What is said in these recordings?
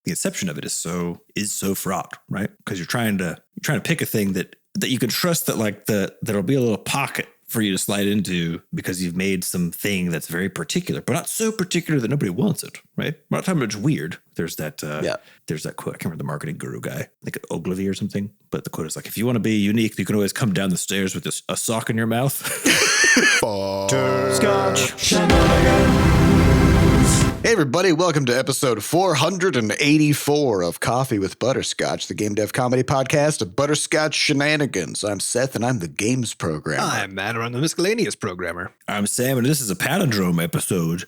the inception of it is so fraught, right? Because you're trying to pick a thing that you can trust that like there'll be a little pocket for you to slide into because you've made something that's very particular, but not so particular that nobody wants it, right? We're not talking about it's weird. There's that quote. I can't remember the marketing guru guy, like Ogilvy or something. But the quote is like, if you want to be unique, you can always come down the stairs with a sock in your mouth. Butterscotch Hey everybody, welcome to episode 484 of Coffee with Butterscotch, the game dev comedy podcast of Butterscotch Shenanigans. I'm Seth and I'm the games programmer. I'm Matt, I'm the miscellaneous programmer. I'm Sam and this is a palindrome episode.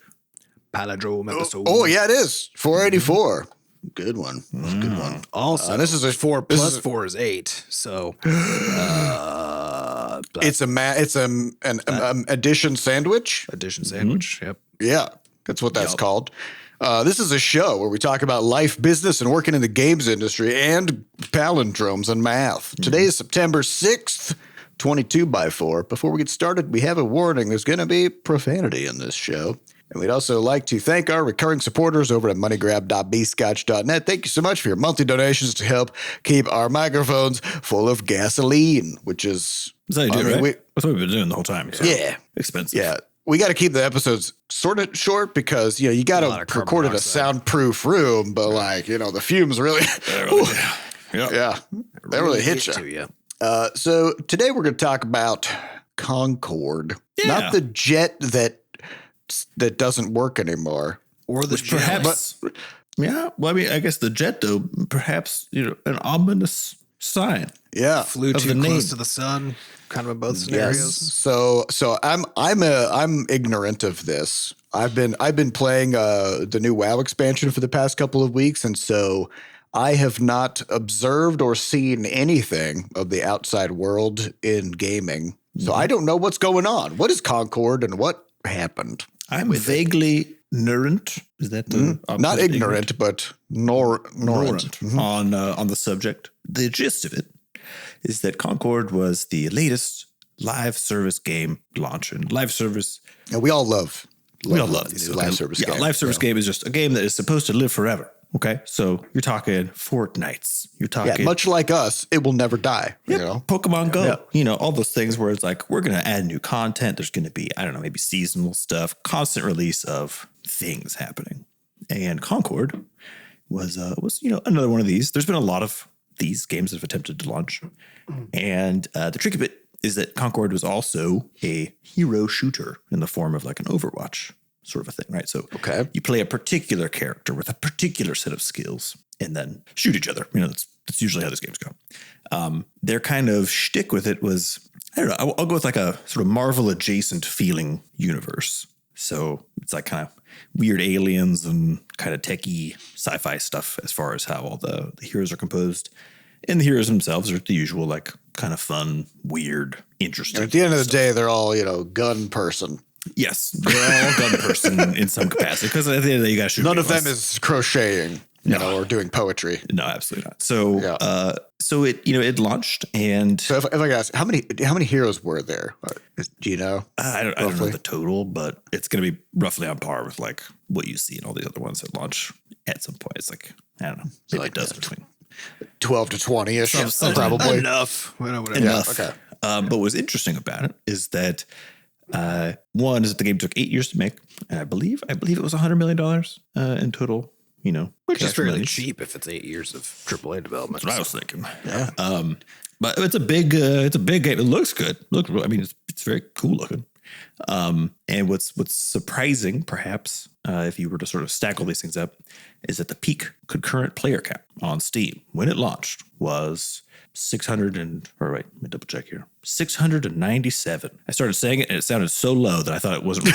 Oh yeah, it is. 484. Good one. Good one. Also, this is a 4 plus 4 is 8. So it's an addition sandwich. Addition sandwich. Mm-hmm. Yep. Yeah, that's what that's called. This is a show where we talk about life, business, and working in the games industry and palindromes and math. Today is September 6th, 22 by 4. Before we get started, we have a warning. There's going to be profanity in this show. And we'd also like to thank our recurring supporters over at moneygrab.bscotch.net. Thank you so much for your monthly donations to help keep our microphones full of gasoline, which is... That's how you do it, right? That's what we've been doing the whole time. So yeah. Expensive. Yeah. We got to keep the episodes sort of short because, you got to record in a soundproof room, but the fumes really... they really hit you. So today we're going to talk about Concord. Yeah. Not the jet that doesn't work anymore. Or the perhaps, well, I mean, I guess the jet, though, perhaps, an ominous sign. Yeah. Flew too close to the sun, kind of in both scenarios. Yes. So I'm ignorant of this. I've been playing the new WoW expansion for the past couple of weeks, and so I have not observed or seen anything of the outside world in gaming. So I don't know what's going on. What is Concord and what happened? I'm vaguely ignorant. Is that the not ignorant, but ignorant on the subject? The gist of it is that Concord was the latest live service game launch, and live service. And we all love these live service games. Live service game is just a game that is supposed to live forever. Okay, so you're talking fortnights. You're talking much like us, it will never die. Yep, Pokemon Go. All those things where it's like we're going to add new content. There's going to be maybe seasonal stuff, constant release of things happening. And Concord was another one of these. There's been a lot of these games that have attempted to launch, and the tricky bit is that Concord was also a hero shooter in the form of like an Overwatch sort of a thing, right? So you play a particular character with a particular set of skills and then shoot each other. That's usually how these games go. Their kind of shtick with it was, I don't know, I'll go with like a sort of Marvel adjacent feeling universe. So it's like kind of weird aliens and kind of techie sci-fi stuff as far as how all the heroes are composed. And the heroes themselves are the usual, like kind of fun, weird, interesting. At the end of the day, they're all, gun person. Yes, they're all gun person in some capacity because at the end of the day, you got to shoot. None of them is crocheting, or doing poetry. No, absolutely not. So, so it launched, and so if I could ask, how many heroes were there? Do you know? I don't know the total, but it's going to be roughly on par with like what you see in all the other ones that launch at some point. It's like I don't know, maybe it does between 12 to 20-ish, probably enough. Enough. Yeah, okay. But what's interesting about it is that. One is that the game took 8 years to make, and I believe it was $100 million in total. Which is fairly cheap if it's 8 years of AAA development. That's what I was thinking. Yeah. But it's a big game. It looks good. It's very cool looking. And what's surprising, perhaps, if you were to sort of stack all these things up, is that the peak concurrent player count on Steam when it launched was 697. I started saying it and it sounded so low that I thought it wasn't real.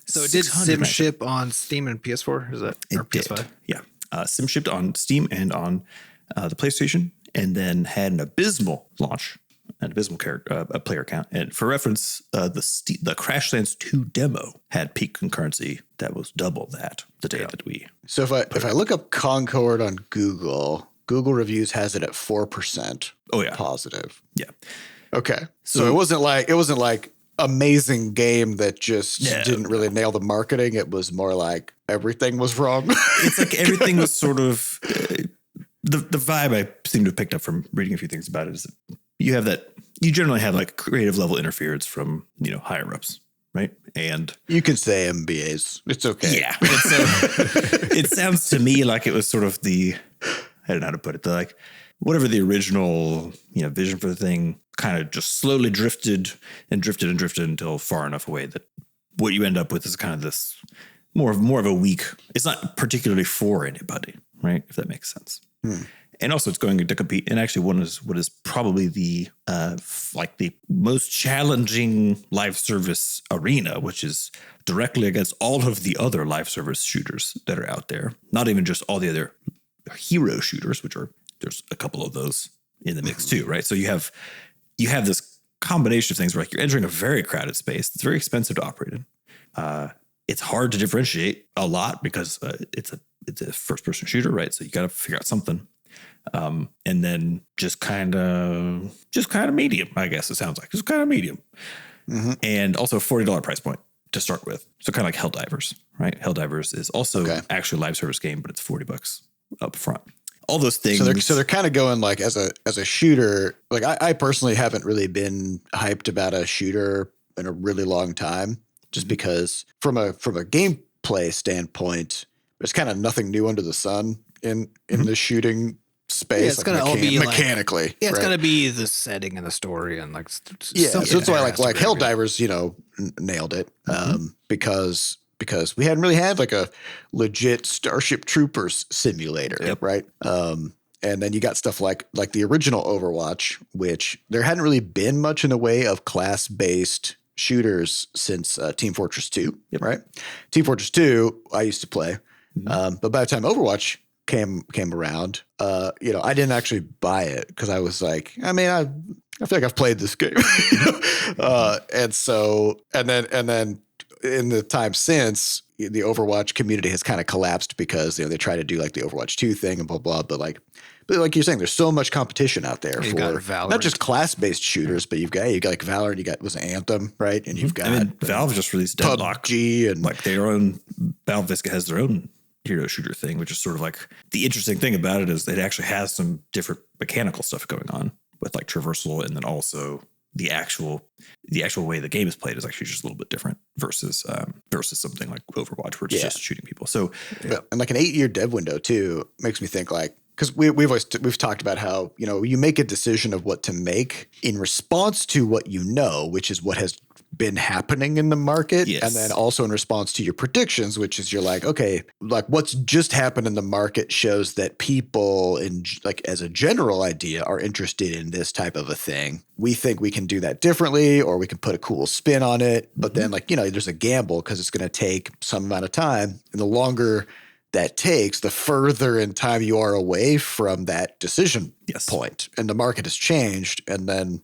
So it did sim ship on Steam and PS4? Is that or PS5? Did. Yeah. Sim shipped on Steam and on the PlayStation, and then had an abysmal launch, an abysmal player count. And for reference, the Crashlands 2 demo had peak concurrency that was double that the day that we. So if I look up Concord on Google reviews has it at 4%. Oh yeah, positive. Yeah. Okay. So it wasn't like amazing game that just didn't really nail the marketing. It was more like everything was wrong. It's like everything was sort of the vibe I seem to have picked up from reading a few things about it is that you generally have like creative level interference from, higher ups. Right. And you can say MBAs. It's okay. Yeah. It sounds to me like it was sort of I don't know how to put it. Like whatever the original, vision for the thing kind of just slowly drifted until far enough away that what you end up with is kind of this more of a weak, it's not particularly for anybody. Right. If that makes sense. And also it's going to compete. And actually what is probably the most challenging live service arena, which is directly against all of the other live service shooters that are out there. Not even just all the other hero shooters, there's a couple of those in the mix too, right? So you have this combination of things where like you're entering a very crowded space. It's very expensive to operate in. It's hard to differentiate a lot because it's a first person shooter, right? So you got to figure out something. And then just kind of medium, I guess it sounds like. Just kind of medium. Mm-hmm. And also a $40 price point to start with. So kind of like Helldivers, right? Helldivers is also actually a live service game, but it's $40 up front. All those things. So they're kind of going like as a shooter. Like I personally haven't really been hyped about a shooter in a really long time, just because from a gameplay standpoint, there's kind of nothing new under the sun in the shooting space. Yeah, it's gonna all be mechanically. It's gonna be the setting and the story and like. So that's why like Helldivers, nailed it because we hadn't really had like a legit Starship Troopers simulator, right? And then you got stuff like the original Overwatch, which there hadn't really been much in the way of class-based shooters since Team Fortress 2, right? Team Fortress 2, I used to play, but by the time Overwatch came around, I didn't actually buy it because I was like, I feel like I've played this game, and then in the time since, the Overwatch community has kind of collapsed because they try to do like the Overwatch 2 thing and blah blah. But like you're saying, there's so much competition out there for not just class-based shooters, but you've got like Valorant, you got Anthem, right? And you've got Valve just released Deadlock, PUBG, and like their own Valve has their own hero shooter thing, which is sort of like the interesting thing about it is it actually has some different mechanical stuff going on with like traversal, and then also the actual way the game is played is actually just a little bit different versus something like Overwatch where it's just shooting people. So and like an 8-year dev window too makes me think like, because we've talked about how you make a decision of what to make in response to what which is what has been happening in the market, and then also in response to your predictions, which is you're like, okay, like what's just happened in the market shows that people as a general idea are interested in this type of a thing. We think we can do that differently, or we can put a cool spin on it. But then there's a gamble because it's going to take some amount of time, and the longer that takes, the further in time you are away from that decision point, and the market has changed. And then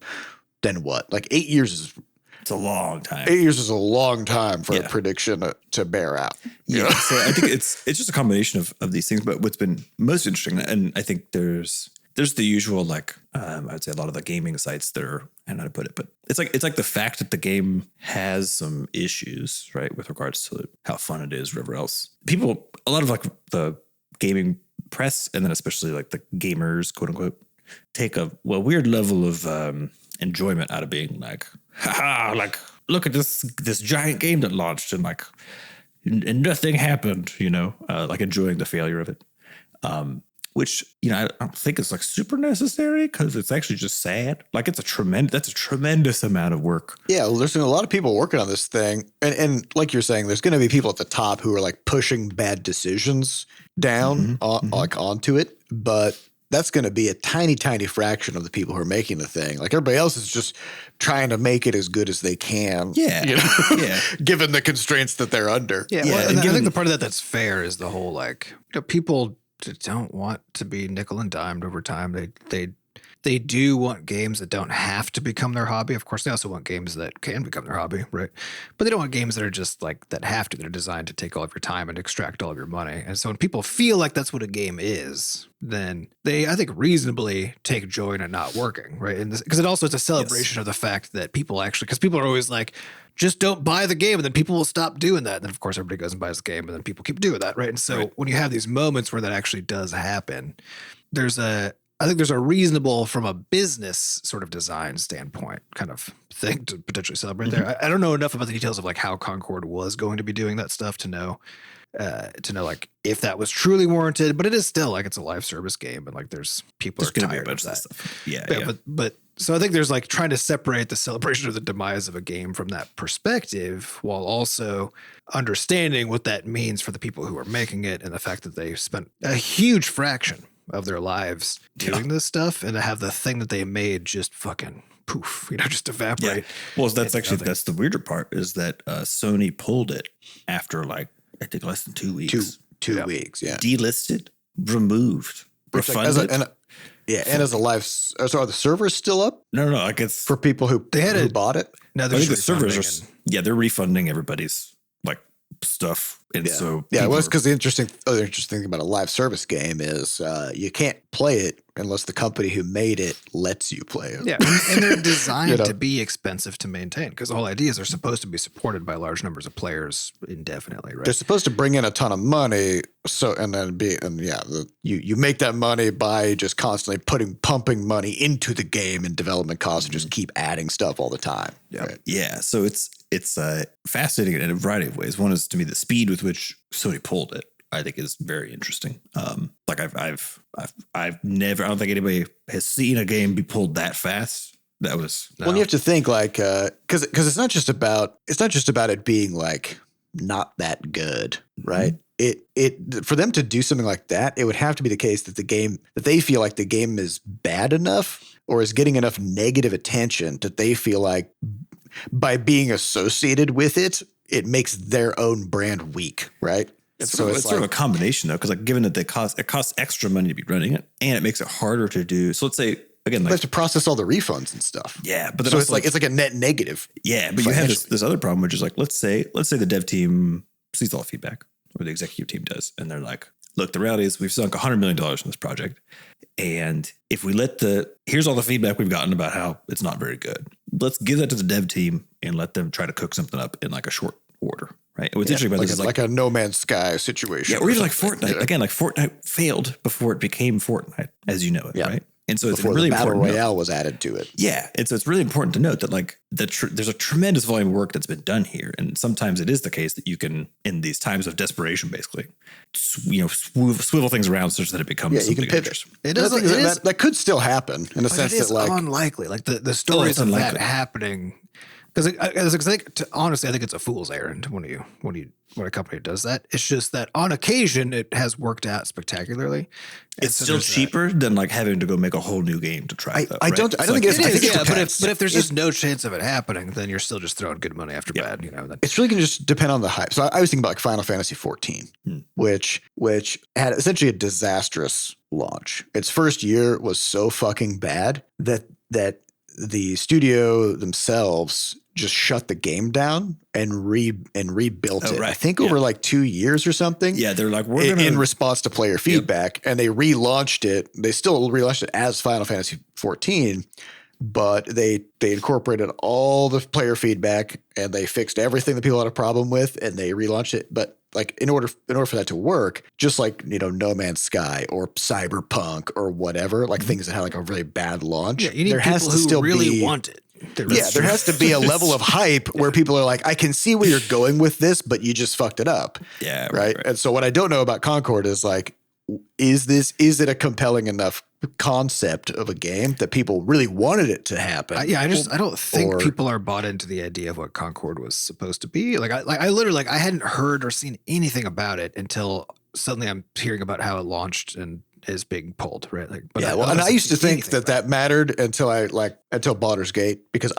what? Like 8 years it's a long time. 8 years is a long time for a prediction to bear out. Yeah. So I think it's just a combination of these things. But what's been most interesting, and I think there's the usual, I'd say a lot of the gaming sites that are, I don't know how to put it, but it's like the fact that the game has some issues, right, with regards to how fun it is, whatever else. People, a lot of like the gaming press, and then especially like the gamers, quote unquote, take a weird level of enjoyment out of being like, haha, like look at this giant game that launched and like and nothing happened, like enjoying the failure of it. Which, I don't think it's like super necessary because it's actually just sad. Like that's a tremendous amount of work. Yeah. Well, there's been a lot of people working on this thing. And like you're saying, there's going to be people at the top who are like pushing bad decisions down onto it. But that's going to be a tiny, tiny fraction of the people who are making the thing. Like everybody else is just trying to make it as good as they can. Yeah. Given the constraints that they're under. Yeah. Well, and I think the part of that that's fair is the whole, like, people don't want to be nickel and dimed over time. They they do want games that don't have to become their hobby. Of course, they also want games that can become their hobby, right? But they don't want games that are just like that have to. They're designed to take all of your time and extract all of your money. And so when people feel like that's what a game is, then they, I think, reasonably take joy in it not working, right? And because it also is a celebration of the fact that people actually, because people are always like, just don't buy the game, and then people will stop doing that. And then, of course, everybody goes and buys the game, and then people keep doing that, right? And so when you have these moments where that actually does happen, I think there's a reasonable, from a business sort of design standpoint, kind of thing to potentially celebrate there. I don't know enough about the details of like how Concord was going to be doing that stuff to know like if that was truly warranted. But it is still like it's a live service game, and like there's going to be a bunch of that stuff. Yeah. But so I think there's like trying to separate the celebration of the demise of a game from that perspective, while also understanding what that means for the people who are making it and the fact that they spent a huge fraction of their lives doing this stuff, and to have the thing that they made just fucking poof, just evaporate. Yeah. Well, that's the weirder part is that Sony pulled it after like, I think less than 2 weeks. Two weeks, yeah. Delisted, removed, refunded. And as a live, so are the servers still up? No, like it's for people who bought it. No, I think the servers are. They're refunding everybody's like stuff, and so well, it's because the interesting thing about a live service game is you can't play it unless the company who made it lets you play it. Yeah, and they're designed to be expensive to maintain, because the whole idea is they're supposed to be supported by large numbers of players indefinitely, right? They're supposed to bring in a ton of money, you make that money by just constantly pumping money into the game and development costs, and just keep adding stuff all the time. Yeah, right? Yeah. So it's fascinating in a variety of ways. One is, to me, the speed with which Sony pulled it, I think, is very interesting. Like I've never, I don't think anybody has seen a game be pulled that fast. That was well, you have to think like, because it's not just about it being like not that good, right? It for them to do something like that, it would have to be the case that they feel like the game is bad enough or is getting enough negative attention that they feel like by being associated with it, it makes their own brand weak, right? It's sort of a combination, though, because like given that it costs extra money to be running it, and it makes it harder to do. So let's say again, like, they have to process all the refunds and stuff. Yeah, but so it's like a net negative. Yeah, but you have this other problem, which is like let's say the dev team sees all the feedback, or the executive team does, and they're like, look, the reality is we've sunk $100 million in this project, and if we here's all the feedback we've gotten about how it's not very good. Let's give that to the dev team and let them try to cook something up in like a short order. Right. What's interesting about this is like a No Man's Sky situation. Yeah, or even like Fortnite. Yeah. Again, like Fortnite failed before it became Fortnite, as you know it, right? And so it's really the Battle important. Royale was added to it. Yeah. And so it's really important to note that like there's a tremendous volume of work that's been done here. And sometimes it is the case that you can, in these times of desperation, basically, swivel things around such that it becomes something. You can pivot. That could still happen in the sense that like unlikely. Like the stories of that happening. Because honestly, I think it's a fool's errand when a company does that. It's just that on occasion it has worked out spectacularly. It's still cheaper than like having to go make a whole new game to try. I don't think it is. But if there's just no chance of it happening, then you're still just throwing good money after bad. It's really going to just depend on the hype. So I was thinking about like Final Fantasy 14, which had essentially a disastrous launch. Its first year was so fucking bad that the studio themselves just shut the game down and rebuilt it. Right. I think over like 2 years or something. Yeah, they're like in response to player feedback, and they relaunched it. They still relaunched it as Final Fantasy 14, but they incorporated all the player feedback and they fixed everything that people had a problem with, and they relaunched it. But like in order for that to work, just like No Man's Sky or Cyberpunk or whatever, like things that had like a really bad launch. Yeah, you need people who really want it. There has to be a level of hype where people are like, I can see where you're going with this, but you just fucked it up. Yeah. Right. And so what I don't know about Concord is like, is it a compelling enough concept of a game that people really wanted it to happen? I don't think people are bought into the idea of what Concord was supposed to be. I literally I hadn't heard or seen anything about it until suddenly I'm hearing about how it launched and is being pulled, right? I used to think that mattered until Baldur's Gate, because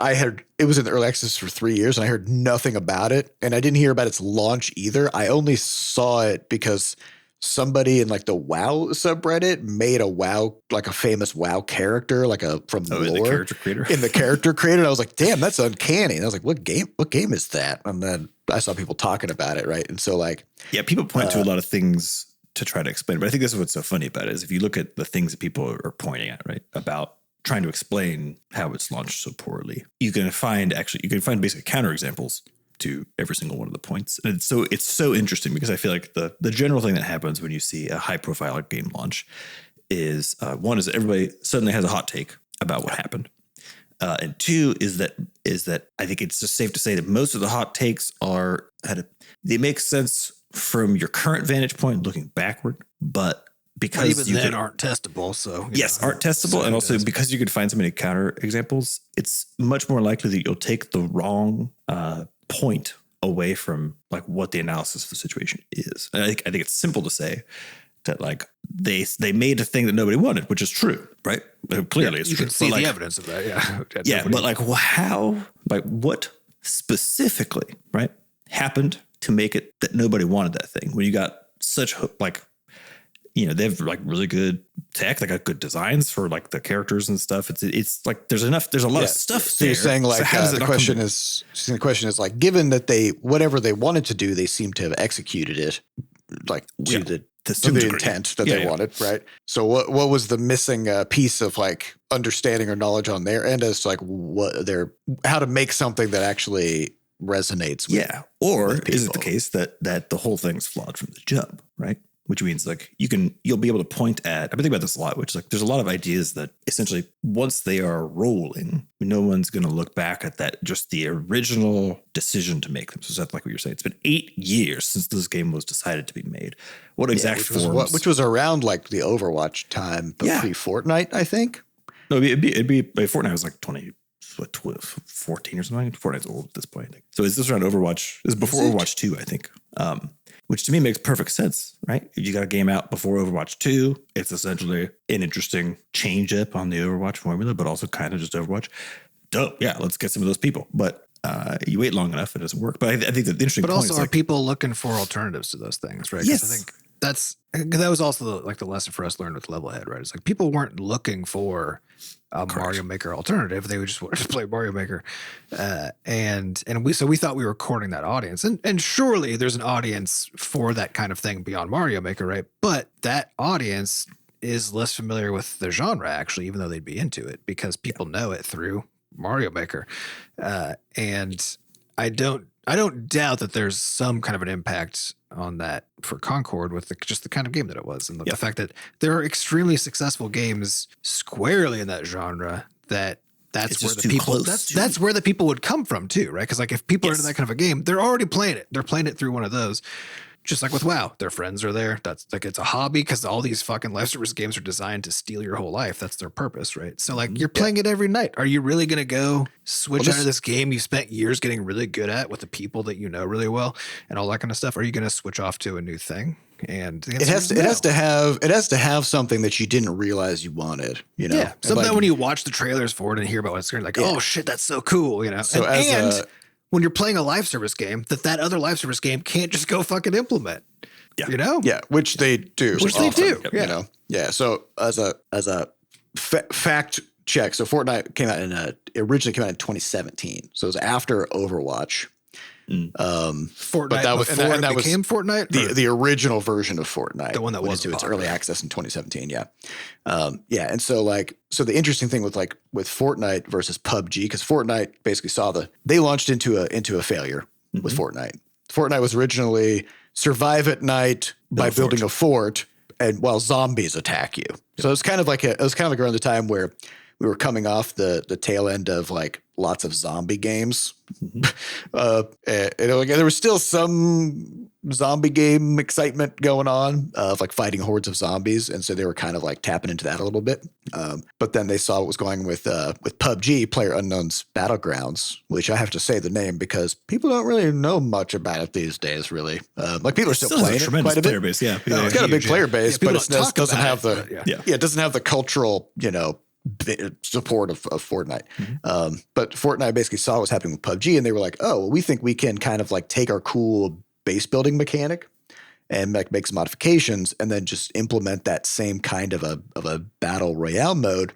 it was in the early access for 3 years and I heard nothing about it, and I didn't hear about its launch either. I only saw it because somebody in like the WoW subreddit made a WoW, like a famous WoW character, like from the lore in the character creator. in the character creator. And I was like, damn, that's uncanny. And I was like, what game is that? And then I saw people talking about it. Right. And so like, yeah, people point to a lot of things to try to explain, but I think this is what's so funny about it is if you look at the things that people are pointing at, right, about trying to explain how it's launched so poorly, you can find basically counterexamples to every single one of the points. And it's so interesting because I feel like the general thing that happens when you see a high profile game launch is one is that everybody suddenly has a hot take about what happened. And two is that I think it's just safe to say that most of the hot takes they make sense from your current vantage point looking backward, but because even then aren't testable. So aren't testable. And also because you could find so many counter examples, it's much more likely that you'll take the wrong point away from like what the analysis of the situation is. And I think it's simple to say that like they made a thing that nobody wanted, which is true, right? Clearly it's true. You can see the evidence of that. Yeah. Yeah. But like what specifically, right, happened to make it that nobody wanted that thing when you got such like, you know, they have like really good tech. They got good designs for like the characters and stuff. It's like there's a lot of stuff. So you're saying like the question is like, given that whatever they wanted to do, they seem to have executed it like to the intent that they wanted, right? So what was the missing piece of like understanding or knowledge on their end as to like how to make something that actually resonates with or with is it the case that the whole thing's flawed from the jump, right? Which means like you'll be able to point at, I've been thinking about this a lot, which is like there's a lot of ideas that essentially once they are rolling, no one's going to look back at that, just the original decision to make them. So that's like what you're saying. It's been 8 years since this game was decided to be made. What exact forms? Which was around like the Overwatch time, but pre-Fortnite, I think. No, it'd be Fortnite was like 14 or something. Fortnite's old at this point, I think. So is this around Overwatch? This is before Overwatch 2, I think. Which to me makes perfect sense, right? If you got a game out before Overwatch 2, it's essentially an interesting change up on the Overwatch formula, but also kind of just Overwatch. Dope. Yeah, let's get some of those people. But you wait long enough, it doesn't work. But I think the interesting point is also, are people looking for alternatives to those things, right? Yes. I think that was also the lesson for us learned with Levelhead, right? It's like people weren't looking for a Mario Maker alternative. They would just want to play Mario Maker. And we thought we were courting that audience. And surely there's an audience for that kind of thing beyond Mario Maker, right? But that audience is less familiar with the genre, actually, even though they'd be into it because people know it through Mario Maker. And I don't doubt that there's some kind of an impact on that for Concord with just the kind of game that it was. And the fact that there are extremely successful games squarely in that genre that's where the people, that's where the people would come from too, right? Because like if people are into that kind of a game, they're already playing it. They're playing it through one of those. Just like with WoW, their friends are there. That's like, it's a hobby because all these fucking live service games are designed to steal your whole life. That's their purpose, right? So like you're playing it every night. Are you really going to go switch out of this game you spent years getting really good at with the people that you know really well and all that kind of stuff? Are you going to switch off to a new thing? And it has to have something that you didn't realize you wanted, you know? Yeah. Something that when you watch the trailers for it and hear about what's going, like, oh shit, that's so cool, you know? So when you're playing a live service game, that other live service game can't just go fucking implement. You know? Yeah, which they do. You know? Yeah. So as a fact check, so Fortnite originally came out in 2017. So it was after Overwatch. Fortnite but that was, before and that it became Fortnite? The original version of Fortnite. The one that was into its early access in 2017, and so the interesting thing with Fortnite versus PUBG, because Fortnite basically they launched into a failure with Fortnite. Fortnite was originally survive at night by building a fort and while zombies attack you. So it was kind of like around the time where we were coming off the tail end of like lots of zombie games. There was still some zombie game excitement going on of like fighting hordes of zombies. And so they were kind of like tapping into that a little bit. But then they saw what was going with PUBG, PlayerUnknown's Battlegrounds, which I have to say the name because people don't really know much about it these days, really. Like people are still playing it quite a bit. Player base, it's got a big player base, but it doesn't have the cultural, support of Fortnite. But Fortnite basically saw what was happening with PUBG and they were like, oh, well, we think we can kind of like take our cool base building mechanic and like make some modifications and then just implement that same kind of a battle royale mode.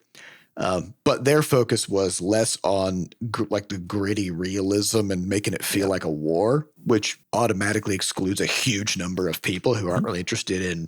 But their focus was less on like the gritty realism and making it feel like a war, which automatically excludes a huge number of people who aren't really interested in,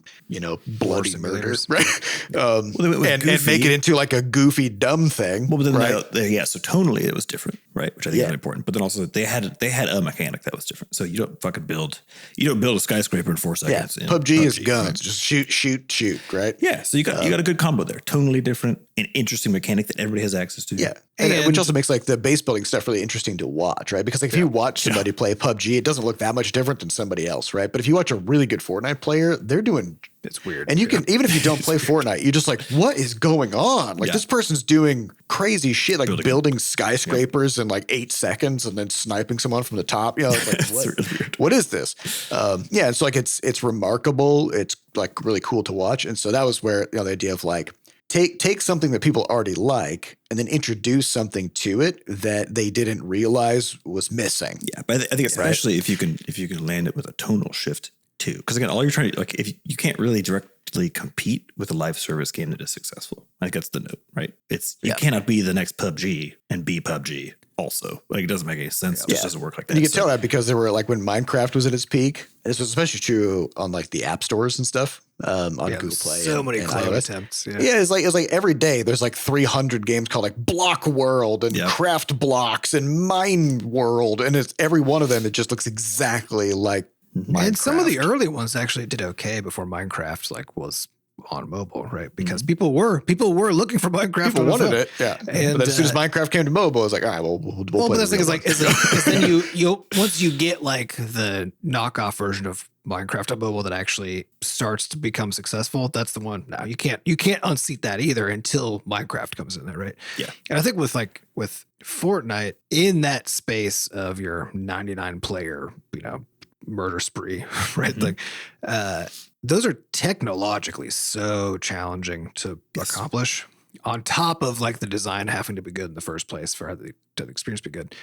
bloody murder, right? And make it into like a goofy, dumb thing. Well, but then right? So tonally it was different, right? Which I think is important. But then also they had a mechanic that was different. So you don't build a skyscraper in 4 seconds. Yeah. PUBG is guns, right? Just shoot, right? Yeah. So you got a good combo there. Tonally different, an interesting mechanic that everybody has access to. Yeah. And which also makes like the base building stuff really interesting to watch, right? Because like if you watch somebody play PUBG, it doesn't look that much different than somebody else, right? But if you watch a really good Fortnite player, they're doing it's weird. And you can, even if you don't play Fortnite, you're just like, what is going on? Like this person's doing crazy shit, like building skyscrapers in like 8 seconds and then sniping someone from the top. Like what is this? And so like it's remarkable. It's like really cool to watch. And so that was where the idea of like take something that people already like and then introduce something to it that they didn't realize was missing. Yeah, but I think especially if you can land it with a tonal shift too, because again, all you're trying to like, if you can't really directly compete with a live service game that is successful. I think that's the note, right? You cannot be the next PUBG and be PUBG. Also, like it doesn't make any sense. It just doesn't work like that. And you can tell that because there were like when Minecraft was at its peak. This was especially true on like the app stores and stuff on Google Play. So many clone iOS. attempts. Yeah, it's like every day there's like 300 games called like Block World and Craft Blocks and Mine World, and it's every one of them. It just looks exactly like Minecraft. And some of the early ones actually did okay before Minecraft like was on mobile, right? Because people were looking for Minecraft. People wanted it, yeah. And but as soon as Minecraft came to mobile, it was like, all right, we'll play. But the thing is, like, is then you once you get like the knockoff version of Minecraft on mobile that actually starts to become successful, that's the one. Now you can't unseat that either until Minecraft comes in there, right? Yeah. And I think with Fortnite in that space of your 99 player, murder spree, right? Like, those are technologically so challenging to accomplish. On top of like the design having to be good in the first place for the experience to be good,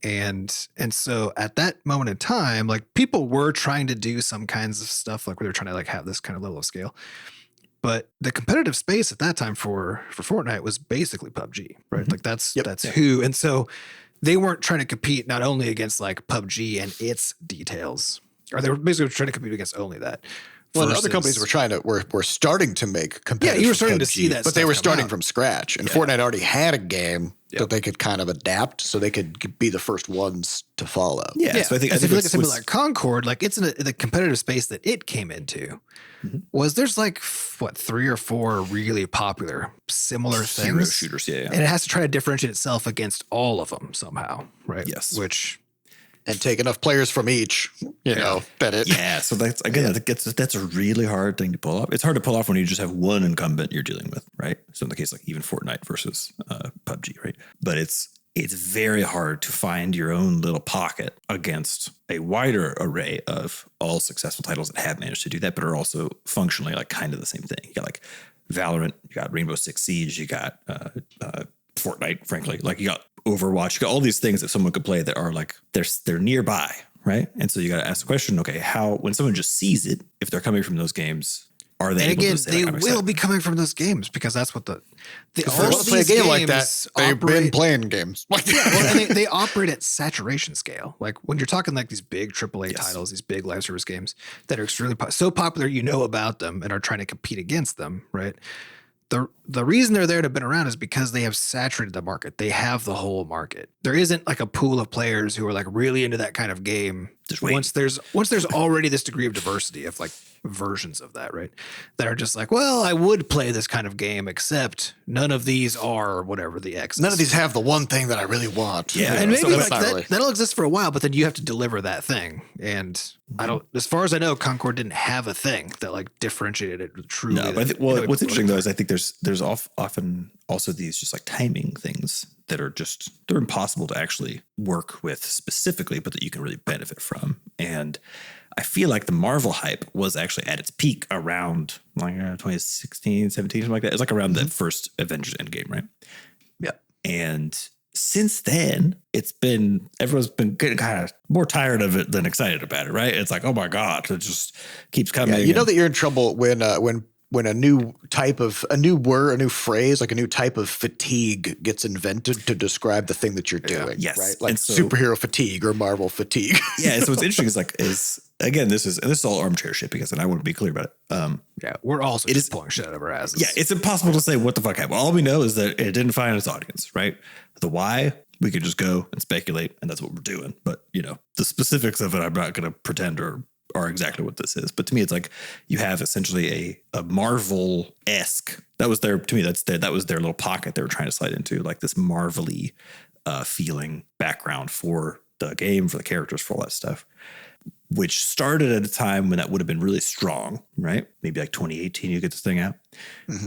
and so at that moment in time, like people were trying to do some kinds of stuff, like where they're trying to like have this kind of level of scale. But the competitive space at that time for Fortnite was basically PUBG, right? Like that's who, and so they weren't trying to compete not only against like PUBG and its details, or they were basically trying to compete against only that. Well, other companies were starting to make competitive. Yeah, you were starting PUBG, to see that, but they were starting from scratch. And Fortnite already had a game that they could kind of adapt, so they could be the first ones to follow. Yeah. So I think something like Concord, like it's in the competitive space that it came into. Was there's like 3 or 4 really popular similar things, hero shooters, and it has to try to differentiate itself against all of them somehow, right? Yes, and take enough players from each, that it. Yeah, so that's again, that's a really hard thing to pull off. It's hard to pull off when you just have one incumbent you're dealing with, right? So in the case like even Fortnite versus PUBG, right? But it's very hard to find your own little pocket against a wider array of all successful titles that have managed to do that, but are also functionally like kind of the same thing. You got like Valorant, you got Rainbow Six Siege, you got Fortnite, frankly, like you got Overwatch, you got all these things that someone could play that are like they're nearby, right? And so you got to ask the question, okay, how when someone just sees it, if they're coming from those games, are they? And again, they will be coming from those games because that's what they want to play a game like that. They've been playing games. And they operate at saturation scale. Like when you're talking like these big AAA titles, these big live service games that are extremely so popular, about them and are trying to compete against them, right? The reason they're there to have been around is because they have saturated the market. They have the whole market. There isn't like a pool of players who are like really into that kind of game. Once there's already this degree of diversity of like versions of that, right? That are just like, well, I would play this kind of game, except none of these are whatever the X. None of these have the one thing that I really want. Yeah, and maybe like that'll exist for a while, but then you have to deliver that thing. And I don't, as far as I know, Concord didn't have a thing that like differentiated it truly. No, but what's interesting though is I think there's often also these just like timing things that are they're impossible to actually work with specifically, but that you can really benefit from. And I feel like the Marvel hype was actually at its peak around like 2016, 17, something like that. It's like around the first Avengers Endgame, right? Yeah. And since then, everyone's been getting kind of more tired of it than excited about it, right? It's like, oh my God, it just keeps coming. Yeah, you know that you're in trouble when a new phrase, like a new type of fatigue gets invented to describe the thing that you're doing. Yes. Right? Like So, superhero fatigue or Marvel fatigue. Yeah. So what's interesting is again, this is all armchair shit because, and I want to be clear about it. Yeah, we're also just pulling shit out of our asses. Yeah, it's impossible to say what the fuck happened. All we know is that it didn't find its audience, right? The why, we could just go and speculate, and that's what we're doing. But, the specifics of it, I'm not going to pretend are exactly what this is. But to me, it's like you have essentially a Marvel-esque. That was to me, that was their little pocket they were trying to slide into, like this Marvel-y feeling background for the game, for the characters, for all that stuff, which started at a time when that would have been really strong, right? Maybe like 2018, you get this thing out,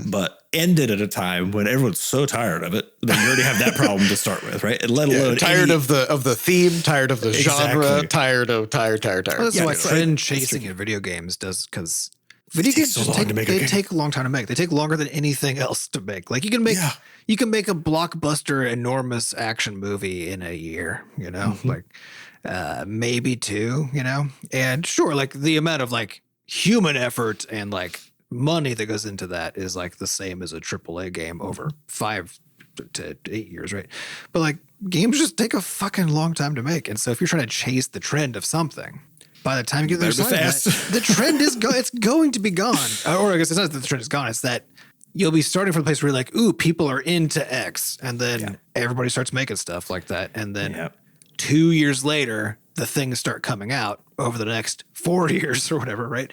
but ended at a time when everyone's so tired of it that you already have that problem to start with, right? And let alone tired of the theme, tired of the genre, tired. Well, that's why trend chasing in video games does, because video games take a long time to make. They take longer than anything else to make. Like you can make a blockbuster, enormous action movie in a year, like. Maybe 2, and sure, like the amount of like human effort and like money that goes into that is like the same as a AAA game over 5 to 8 years, right? But like games just take a fucking long time to make, and so if you're trying to chase the trend of something, by the time you get there, the trend is it's going to be gone. Or I guess it's not that the trend is gone; it's that you'll be starting from the place where you're like, ooh, people are into X, and then everybody starts making stuff like that, and then. Yeah. 2 years later, the things start coming out over the next 4 years or whatever, right?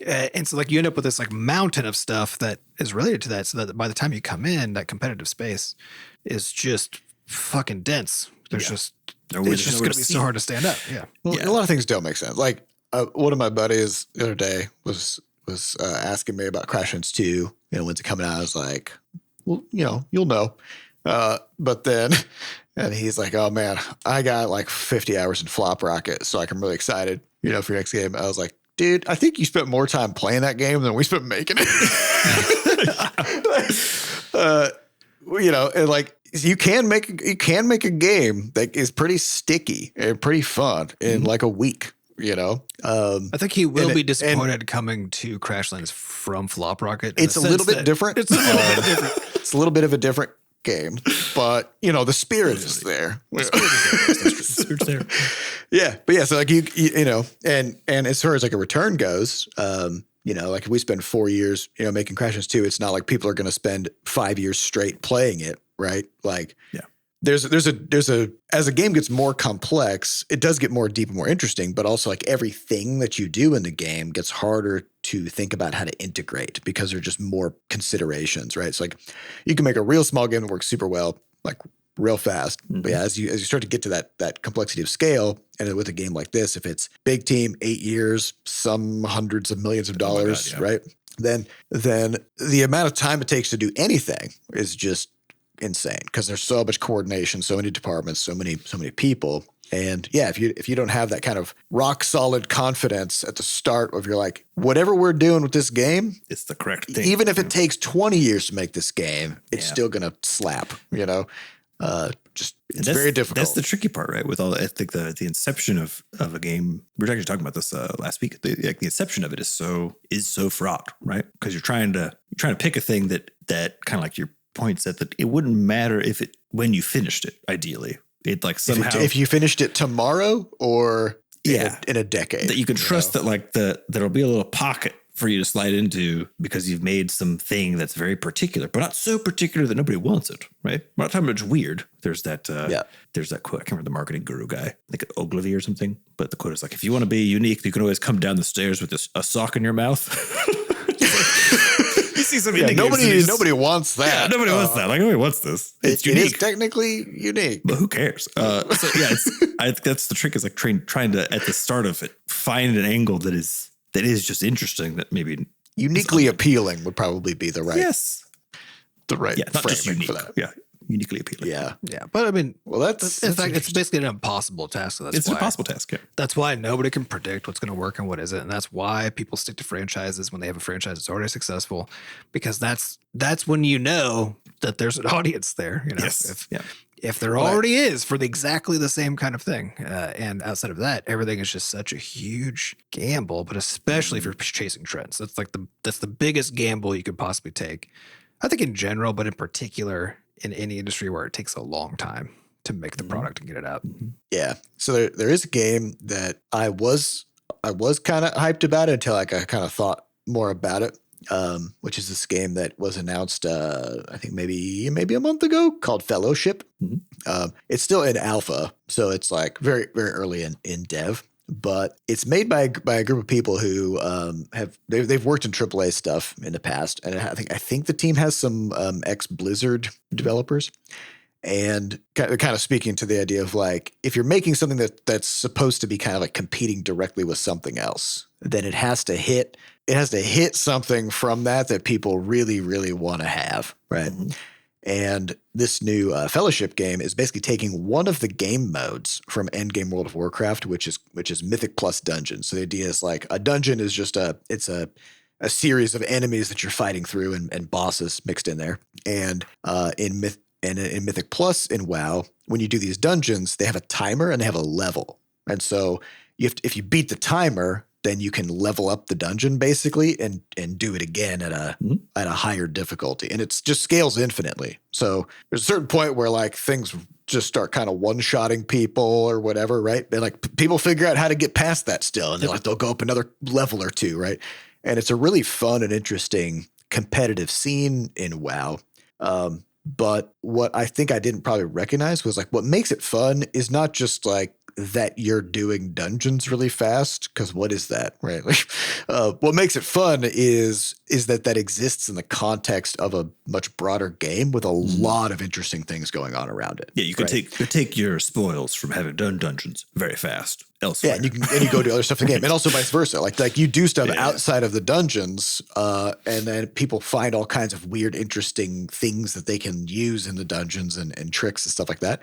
And so like you end up with this like mountain of stuff that is related to that, so that by the time you come in, that competitive space is just fucking dense. It's just going to be so hard to stand up. Yeah. Well, a lot of things don't make sense. Like one of my buddies the other day was asking me about Crashlands 2, when's it coming out? I was like, well, you'll know. But then... And he's like, oh, man, I got like 50 hours in Flop Rocket, so like I'm really excited, for your next game. I was like, dude, I think you spent more time playing that game than we spent making it. And like you can make a game that is pretty sticky and pretty fun in like a week. I think he will be disappointed coming to Crashlands from Flop Rocket. It's a little bit different. It's a little bit different. It's a little bit of a different game, but the spirit is there. The spirit's there. Yeah, but yeah, so like and as far as like a return goes, like if we spend 4 years, making Crashlands 2, it's not like people are going to spend 5 years straight playing it, right? Like, there's a as a game gets more complex, it does get more deep and more interesting, but also like everything that you do in the game gets harder to think about how to integrate because there's just more considerations, right? It's like you can make a real small game that works super well, like real fast. But yeah, as you start to get to that complexity of scale, and with a game like this, if it's big team, 8 years, some hundreds of millions of dollars, right? Then the amount of time it takes to do anything is just insane because there's so much coordination, so many departments, so many people. And yeah, if you don't have that kind of rock solid confidence at the start of you're like, whatever we're doing with this game, it's the correct thing. Even if it takes 20 years to make this game, it's still gonna slap, It's very difficult. That's the tricky part, right? With all I think the inception of a game, we were actually talking about this last week. The inception of it is so fraught, right? Because you're trying to pick a thing that kind of like your points that it wouldn't matter when you finished it. Ideally, it like somehow if you finished it tomorrow or in a decade, that you can trust that like there'll be a little pocket for you to slide into because you've made something that's very particular, but not so particular that nobody wants it, right? We're not talking about it's weird. There's that there's that quote. I can't remember the marketing guru guy, I think Ogilvy or something, but the quote is like, if you want to be unique, you can always come down the stairs with a sock in your mouth. You see some nobody wants that. Yeah, nobody wants that. Like nobody wants this. It's unique. It is technically unique, but who cares? I think that's the trick is like trying to at the start of it find an angle that is just interesting that maybe uniquely appealing would probably be the right not just unique for that. Yeah, uniquely appealing. Yeah. But I mean, that's in fact, it's basically an impossible task. So it's an impossible task. Yeah. That's why nobody can predict what's going to work and what isn't, and that's why people stick to franchises when they have a franchise that's already successful, because that's when you know that there's an audience there. Yes. if there already is for exactly the same kind of thing. And outside of that, everything is just such a huge gamble, but especially if you're chasing trends. That's the biggest gamble you could possibly take. I think in general, but in particular in any industry where it takes a long time to make the product and get it out. Yeah. So there is a game that I was kind of hyped about it until I kind of thought more about it. Which is this game that was announced, I think maybe a month ago, called Fellowship. It's still in alpha, so it's like very, very early in dev. But it's made by a group of people who they've worked in AAA stuff in the past, and I think the team has some ex-Blizzard developers. And kind of speaking to the idea of like, if you're making something that's supposed to be kind of like competing directly with something else, then it has to hit something from that people really, really want to have, right? And this new Fellowship game is basically taking one of the game modes from Endgame World of Warcraft, which is Mythic plus Dungeon. So the idea is like a dungeon is just a series of enemies that you're fighting through and bosses mixed in there. And in Mythic Plus in WoW, when you do these dungeons, they have a timer and they have a level. And so if you beat the timer, then you can level up the dungeon basically and do it again at a higher difficulty. And it's just scales infinitely. So there's a certain point where like things just start kind of one-shotting people or whatever, right? And like people figure out how to get past that still, and they'll go up another level or two, right? And it's a really fun and interesting competitive scene in WoW. But what I think I didn't probably recognize was like what makes it fun is not just like that you're doing dungeons really fast, because what is that, right? What makes it fun is that exists in the context of a much broader game with a lot of interesting things going on around it. Yeah, you can take your spoils from having done dungeons very fast elsewhere. Yeah, and you go do other stuff in the game, and also vice versa. Like you do stuff outside of the dungeons, and then people find all kinds of weird, interesting things that they can use in the dungeons and tricks and stuff like that.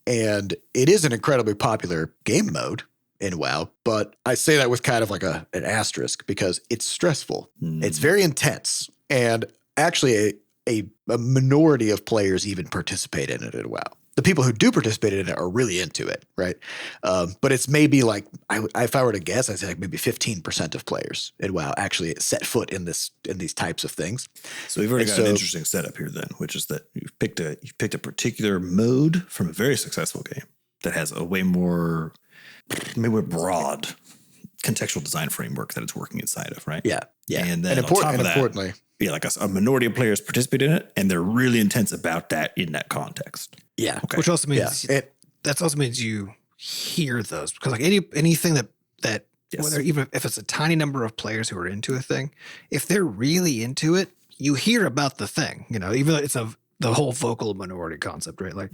And it is an incredibly popular game mode in WoW, but I say that with kind of like an asterisk because it's stressful. It's very intense, and actually a minority of players even participate in it in WoW. The people who do participate in it are really into it, right? But it's maybe like, if I were to guess, I'd say like maybe 15% of players in WoW actually set foot in these types of things. So we've already got an interesting setup here then, which is that you've picked a particular mode from a very successful game that has a way more broad contextual design framework that it's working inside of, right? Yeah. And then importantly, like a minority of players participate in it, and they're really intense about that in that context. Yeah. Okay. Which also means that also means you hear those, because like anything that whether even if it's a tiny number of players who are into a thing, if they're really into it, you hear about the thing, even though it's the whole vocal minority concept, right? Like,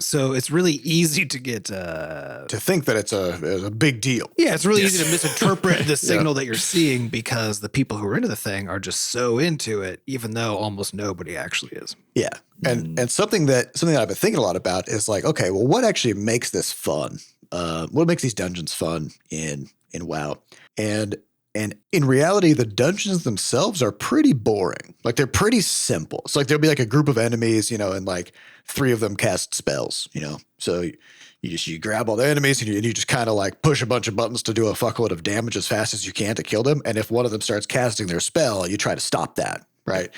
so it's really easy to get to think that it's a big deal. Yeah, it's really easy to misinterpret the signal that you're seeing because the people who are into the thing are just so into it, even though almost nobody actually is. Yeah, and something that I've been thinking a lot about is like, okay, well, what actually makes this fun? What makes these dungeons fun in WoW? And in reality, the dungeons themselves are pretty boring. Like they're pretty simple. So like there'll be like a group of enemies, and like 3 of them cast spells, So you grab all the enemies and you just kind of like push a bunch of buttons to do a fuckload of damage as fast as you can to kill them. And if one of them starts casting their spell, you try to stop that, right?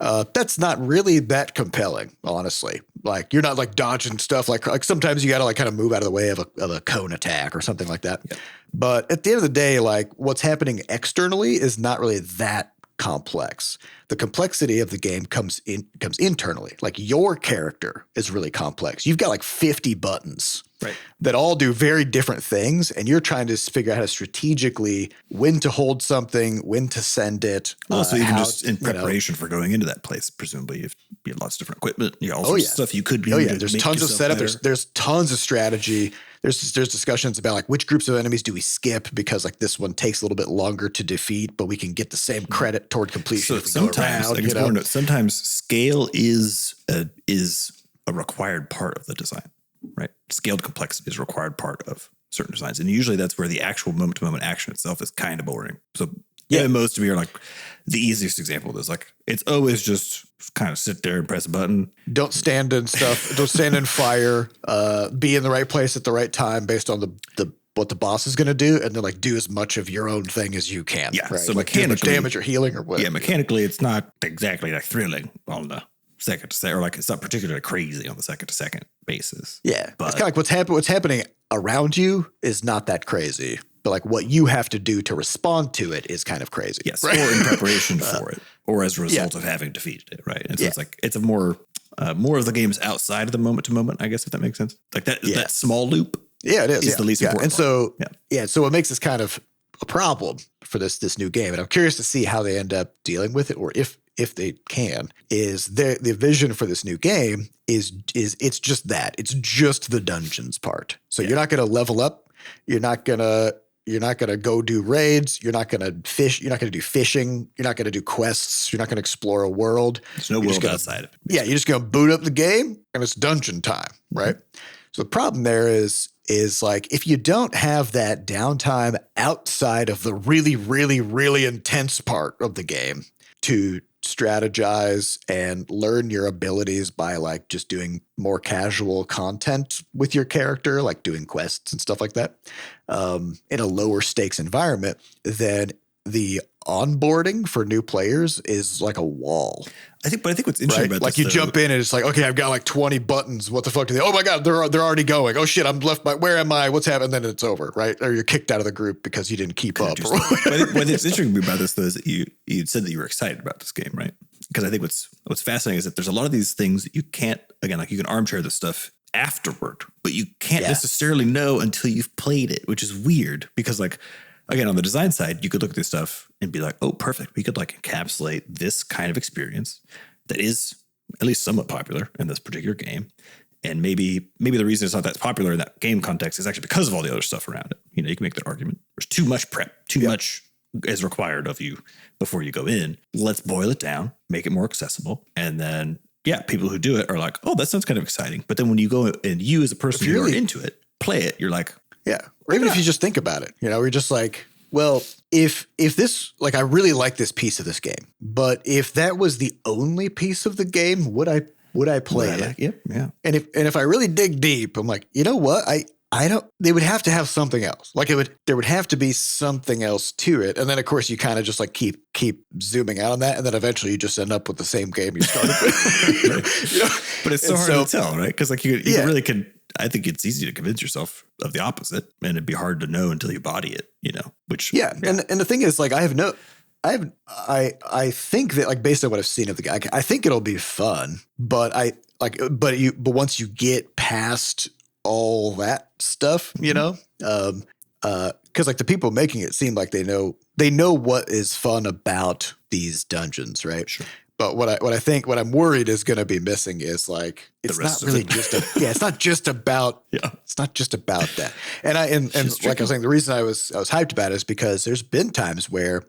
That's not really that compelling, honestly. Like you're not like dodging stuff. Like sometimes you got to like kind of move out of the way of a cone attack or something like that. Yeah. But at the end of the day, like what's happening externally is not really that complex. The complexity of the game comes internally. Like your character is really complex. You've got like 50 buttons that all do very different things, and you're trying to figure out how to strategically when to hold something, when to send it. Also, even just in preparation for going into that place, presumably you have lots of different equipment. You got all sorts of stuff you could do. There's tons of setup. There's tons of strategy. There's discussions about like which groups of enemies do we skip because like this one takes a little bit longer to defeat, but we can get the same credit toward completion. So sometimes, sometimes scale is a required part of the design, right? Scaled complexity is a required part of certain designs, and usually that's where the actual moment-to-moment action itself is kind of boring. So MMOs to me are like the easiest example of this. Like it's always just kind of sit there and press a button. Don't stand in stuff. Don't stand in fire. Be in the right place at the right time based on the what the boss is going to do, and then like do as much of your own thing as you can. Yeah. Right? So like mechanically, damage or healing or whatever. Yeah, mechanically, it's not exactly like thrilling on the second to second, or like it's not particularly crazy on the second to second basis. Yeah, but it's kind of like what's happening around you is not that crazy, but like what you have to do to respond to it is kind of crazy. Yes, right? or in preparation for it, or as a result of having defeated it, right? And so it's like it's a more of the games outside of the moment to moment, I guess, if that makes sense. Like that small loop. Yeah, it is. The least important. And so so it makes this kind of a problem for this new game, and I'm curious to see how they end up dealing with it, or if they can. Is the vision for this new game is it's just that. It's just the dungeons part. So you're not going to level up. You're not gonna go do raids. You're not gonna fish. You're not gonna do fishing. You're not gonna do quests. You're not gonna explore a world. There's no world outside of it. Yeah, you're just gonna boot up the game and it's dungeon time, right? So the problem there is like if you don't have that downtime outside of the really, really, really intense part of the game to strategize and learn your abilities by like just doing more casual content with your character, like doing quests and stuff like that, in a lower stakes environment, then the onboarding for new players is like a wall. I think what's interesting about like this, you jump in and it's like, okay, I've got like 20 buttons. What the fuck are they? Oh my God, they're already going. Oh shit, I'm left by, where am I? What's happening? And then it's over, right? Or you're kicked out of the group because you didn't keep up. What's interesting about this though is that you said that you were excited about this game, right? Because I think what's fascinating is that there's a lot of these things that you can't, again, like you can armchair this stuff afterward, but you can't necessarily know until you've played it, which is weird because like, again, on the design side, you could look at this stuff and be like, oh, perfect. We could like encapsulate this kind of experience that is at least somewhat popular in this particular game. And maybe the reason it's not that popular in that game context is actually because of all the other stuff around it. You know, you can make that argument. There's too much prep, too much is required of you before you go in. Let's boil it down, make it more accessible. And then, people who do it are like, oh, that sounds kind of exciting. But then when you go and you as a person who are into it, play it, you're like, yeah. Or even if you just think about it, you know, we're just like, well, if this, like, I really like this piece of this game, but if that was the only piece of the game, would I play it? Yeah. And if I really dig deep, I'm like, you know what? I don't, they would have to have something else. Like there would have to be something else to it. And then of course you kind of just like keep zooming out on that. And then eventually you just end up with the same game you started with. You know? But it's so hard to tell, right? Because like you really could, I think it's easy to convince yourself of the opposite, and it'd be hard to know until you body it, you know, which. Yeah. And the thing is like, I think that like based on what I've seen of the guy, I think it'll be fun, but once you get past all that stuff, you know, because like the people making it seem like they know what is fun about these dungeons, right? Sure. But what I'm worried is going to be missing is like it's not really it's not just about it's not just about that. And like I was saying, the reason I was hyped about it is because there's been times where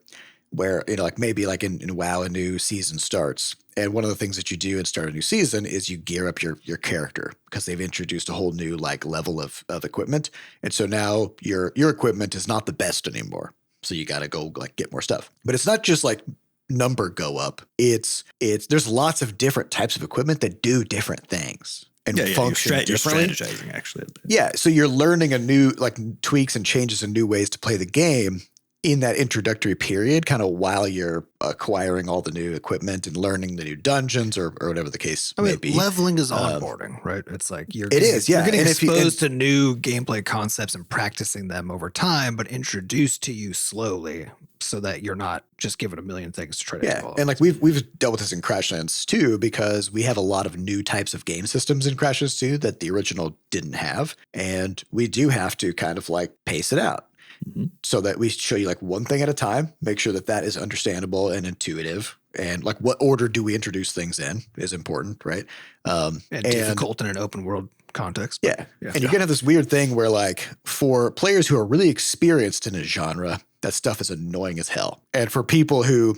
you know, like maybe like in WoW a new season starts, and one of the things that you do and start a new season is you gear up your character because they've introduced a whole new like level of equipment, and so now your equipment is not the best anymore, so you got to go like get more stuff. But it's not just like number go up. It's there's lots of different types of equipment that do different things and function differently. You're strategizing actually. Yeah, so you're learning a new like tweaks and changes and new ways to play the game in that introductory period, kind of while you're acquiring all the new equipment and learning the new dungeons or whatever the case may be. Leveling is onboarding, right? It's like you're getting exposed to new gameplay concepts and practicing them over time, but introduced to you slowly so that you're not just given a million things to try to evolve. And like we've dealt with this in Crashlands too, because we have a lot of new types of game systems in Crashlands 2 that the original didn't have. And we do have to kind of like pace it out. Mm-hmm. So that we show you like one thing at a time, make sure that is understandable and intuitive. And like what order do we introduce things in is important, right? And difficult in an open world context. Yeah. And you're going to have this weird thing where like for players who are really experienced in a genre, that stuff is annoying as hell. And for people who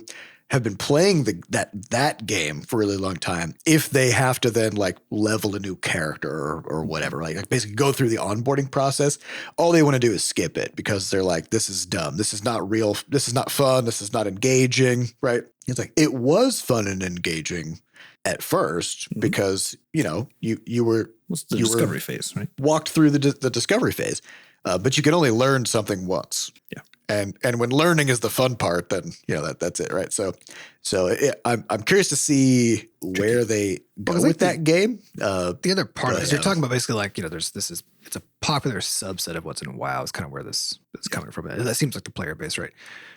have been playing that game for a really long time, if they have to then like level a new character or whatever, like basically go through the onboarding process, all they want to do is skip it because they're like, this is dumb. This is not real. This is not fun. This is not engaging, right? It's like, it was fun and engaging at first because, you were the discovery phase, right? Walked through the discovery phase, but you can only learn something once. Yeah. And when learning is the fun part, then that's it, right? So I'm curious to see where they go with that game. The other part is you're talking about basically like it's a popular subset of what's in WoW is kind of where this is coming from. That seems like the player base, right?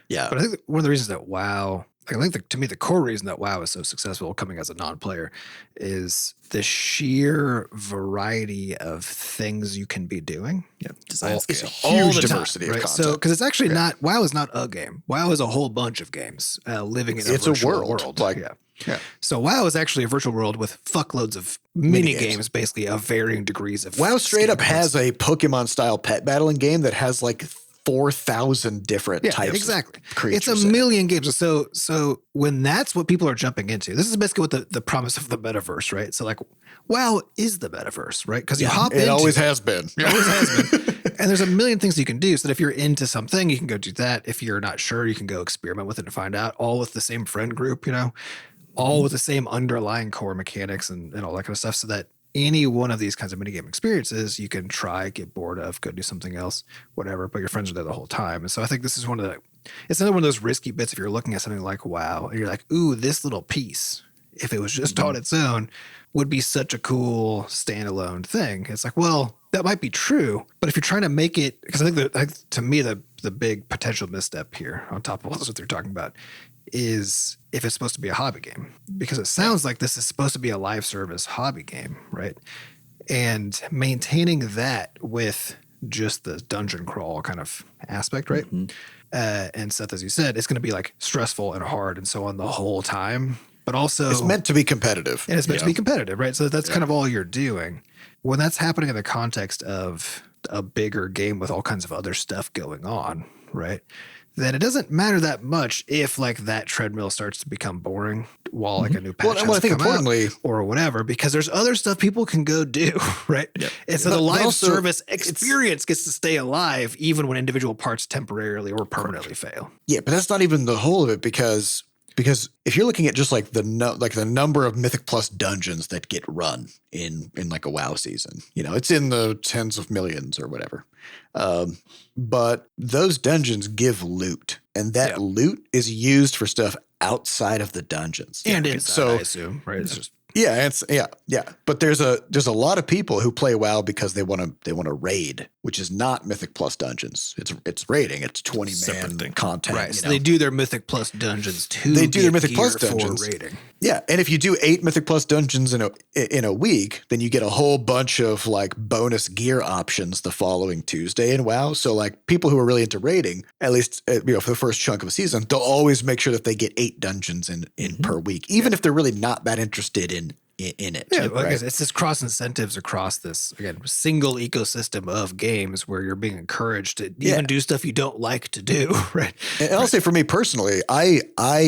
Yeah. But I think one of the reasons that WoW, I think to me the core reason that WoW is so successful coming as a non-player is the sheer variety of things you can be doing. Yeah, design It's scale. a huge diversity of right? content. So because it's actually not WoW is not a game. WoW is a whole bunch of games living in a virtual world. Yeah. So WoW is actually a virtual world with fuckloads of mini games, basically of varying degrees of. WoW straight up has a Pokemon style pet battling game that has like 4,000 different types exactly. of creatures. It's a million games. So when that's what people are jumping into, this is basically what the promise of the metaverse, right? So like WoW is the metaverse, right? Because you hop into it. Always has been. It always has been. And there's a million things you can do. So that if you're into something, you can go do that. If you're not sure, you can go experiment with it and find out, all with the same friend group, all with the same underlying core mechanics and all that kind of stuff, so that any one of these kinds of minigame experiences you can try, get bored of, go do something else, whatever, but your friends are there the whole time. And so I think this is it's another one of those risky bits if you're looking at something like WoW and you're like, ooh, this little piece, if it was just on its own, would be such a cool standalone thing. It's like, well, that might be true, but if you're trying to make it, because I think to me, the big potential misstep here on top of all this what they're talking about is if it's supposed to be a hobby game, because it sounds like this is supposed to be a live service hobby game, right? And maintaining that with just the dungeon crawl kind of aspect, right? And Seth, as you said, it's going to be like stressful and hard and so on the whole time, but also it's meant to be competitive. And it's meant to be competitive, right? So that's kind of all you're doing. When that's happening in the context of a bigger game with all kinds of other stuff going on, right? Then it doesn't matter that much if like that treadmill starts to become boring while like a new patch has come importantly, out or whatever, because there's other stuff people can go do, right? Yep. And so the live service experience gets to stay alive even when individual parts temporarily or permanently fail. Yeah, but that's not even the whole of it because if you're looking at just like the number of Mythic Plus dungeons that get run in like a WoW season, it's in the tens of millions or whatever. But those dungeons give loot, and that loot is used for stuff outside of the dungeons. And inside, I assume, right? It's just But there's a lot of people who play WoW because they want to raid, which is not Mythic Plus dungeons. It's raiding. It's 20-man content. Right. So they do their Mythic Plus dungeons too. They do their Mythic Plus dungeons for raiding. Yeah, and if you do 8 Mythic Plus dungeons in a week, then you get a whole bunch of like bonus gear options the following Tuesday in WoW. So like people who are really into raiding, at least for the first chunk of a season, they'll always make sure that they get 8 dungeons in per week, even if they're really not that interested in it. Yeah, right? It's just cross incentives across this single ecosystem of games where you're being encouraged to even do stuff you don't like to do, right? And I'll say for me personally, I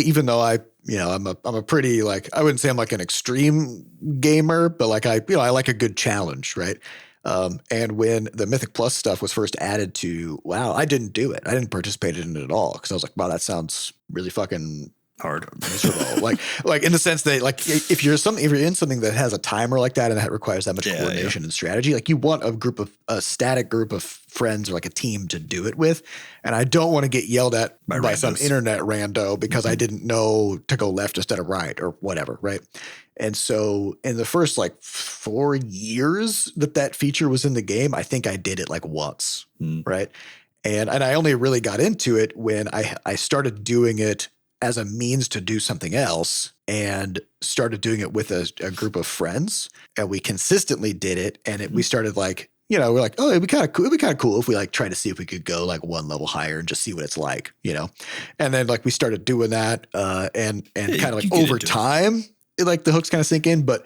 even though I'm a pretty like, I wouldn't say I'm like an extreme gamer, but like I like a good challenge, right? And when the Mythic Plus stuff was first added to WoW, I didn't do it. I didn't participate in it at all because I was like, wow, that sounds really fucking hard, miserable. like in the sense that like if you're in something that has a timer like that and that requires that much coordination and strategy, like you want a static group of friends or like a team to do it with. And I don't want to get yelled at by some internet rando because I didn't know to go left instead of right or whatever, right? And so in the first like 4 years that feature was in the game, I think I did it like once, right? And I only really got into it when I started doing it as a means to do something else and started doing it with a group of friends, and we consistently did it. And we started like, we're like, oh, it'd be kind of cool if we like try to see if we could go like one level higher and just see what it's like, and then like we started doing that, and kind of like over time, like the hooks kind of sink in. But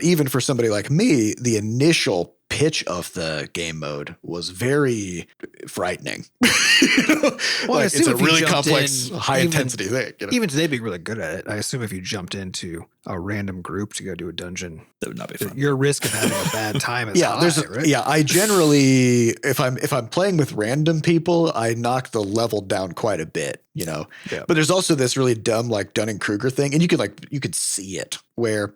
even for somebody like me, the initial pitch of the game mode was very frightening. Well, like it's a really complex, high intensity thing. Even today, being really good at it, I assume if you jumped into a random group to go do a dungeon, that would not be fun. Your risk of having a bad time is high, right? Yeah, I generally, if I'm playing with random people, I knock the level down quite a bit, Yeah. But there's also this really dumb like Dunning-Kruger thing, and you could see it where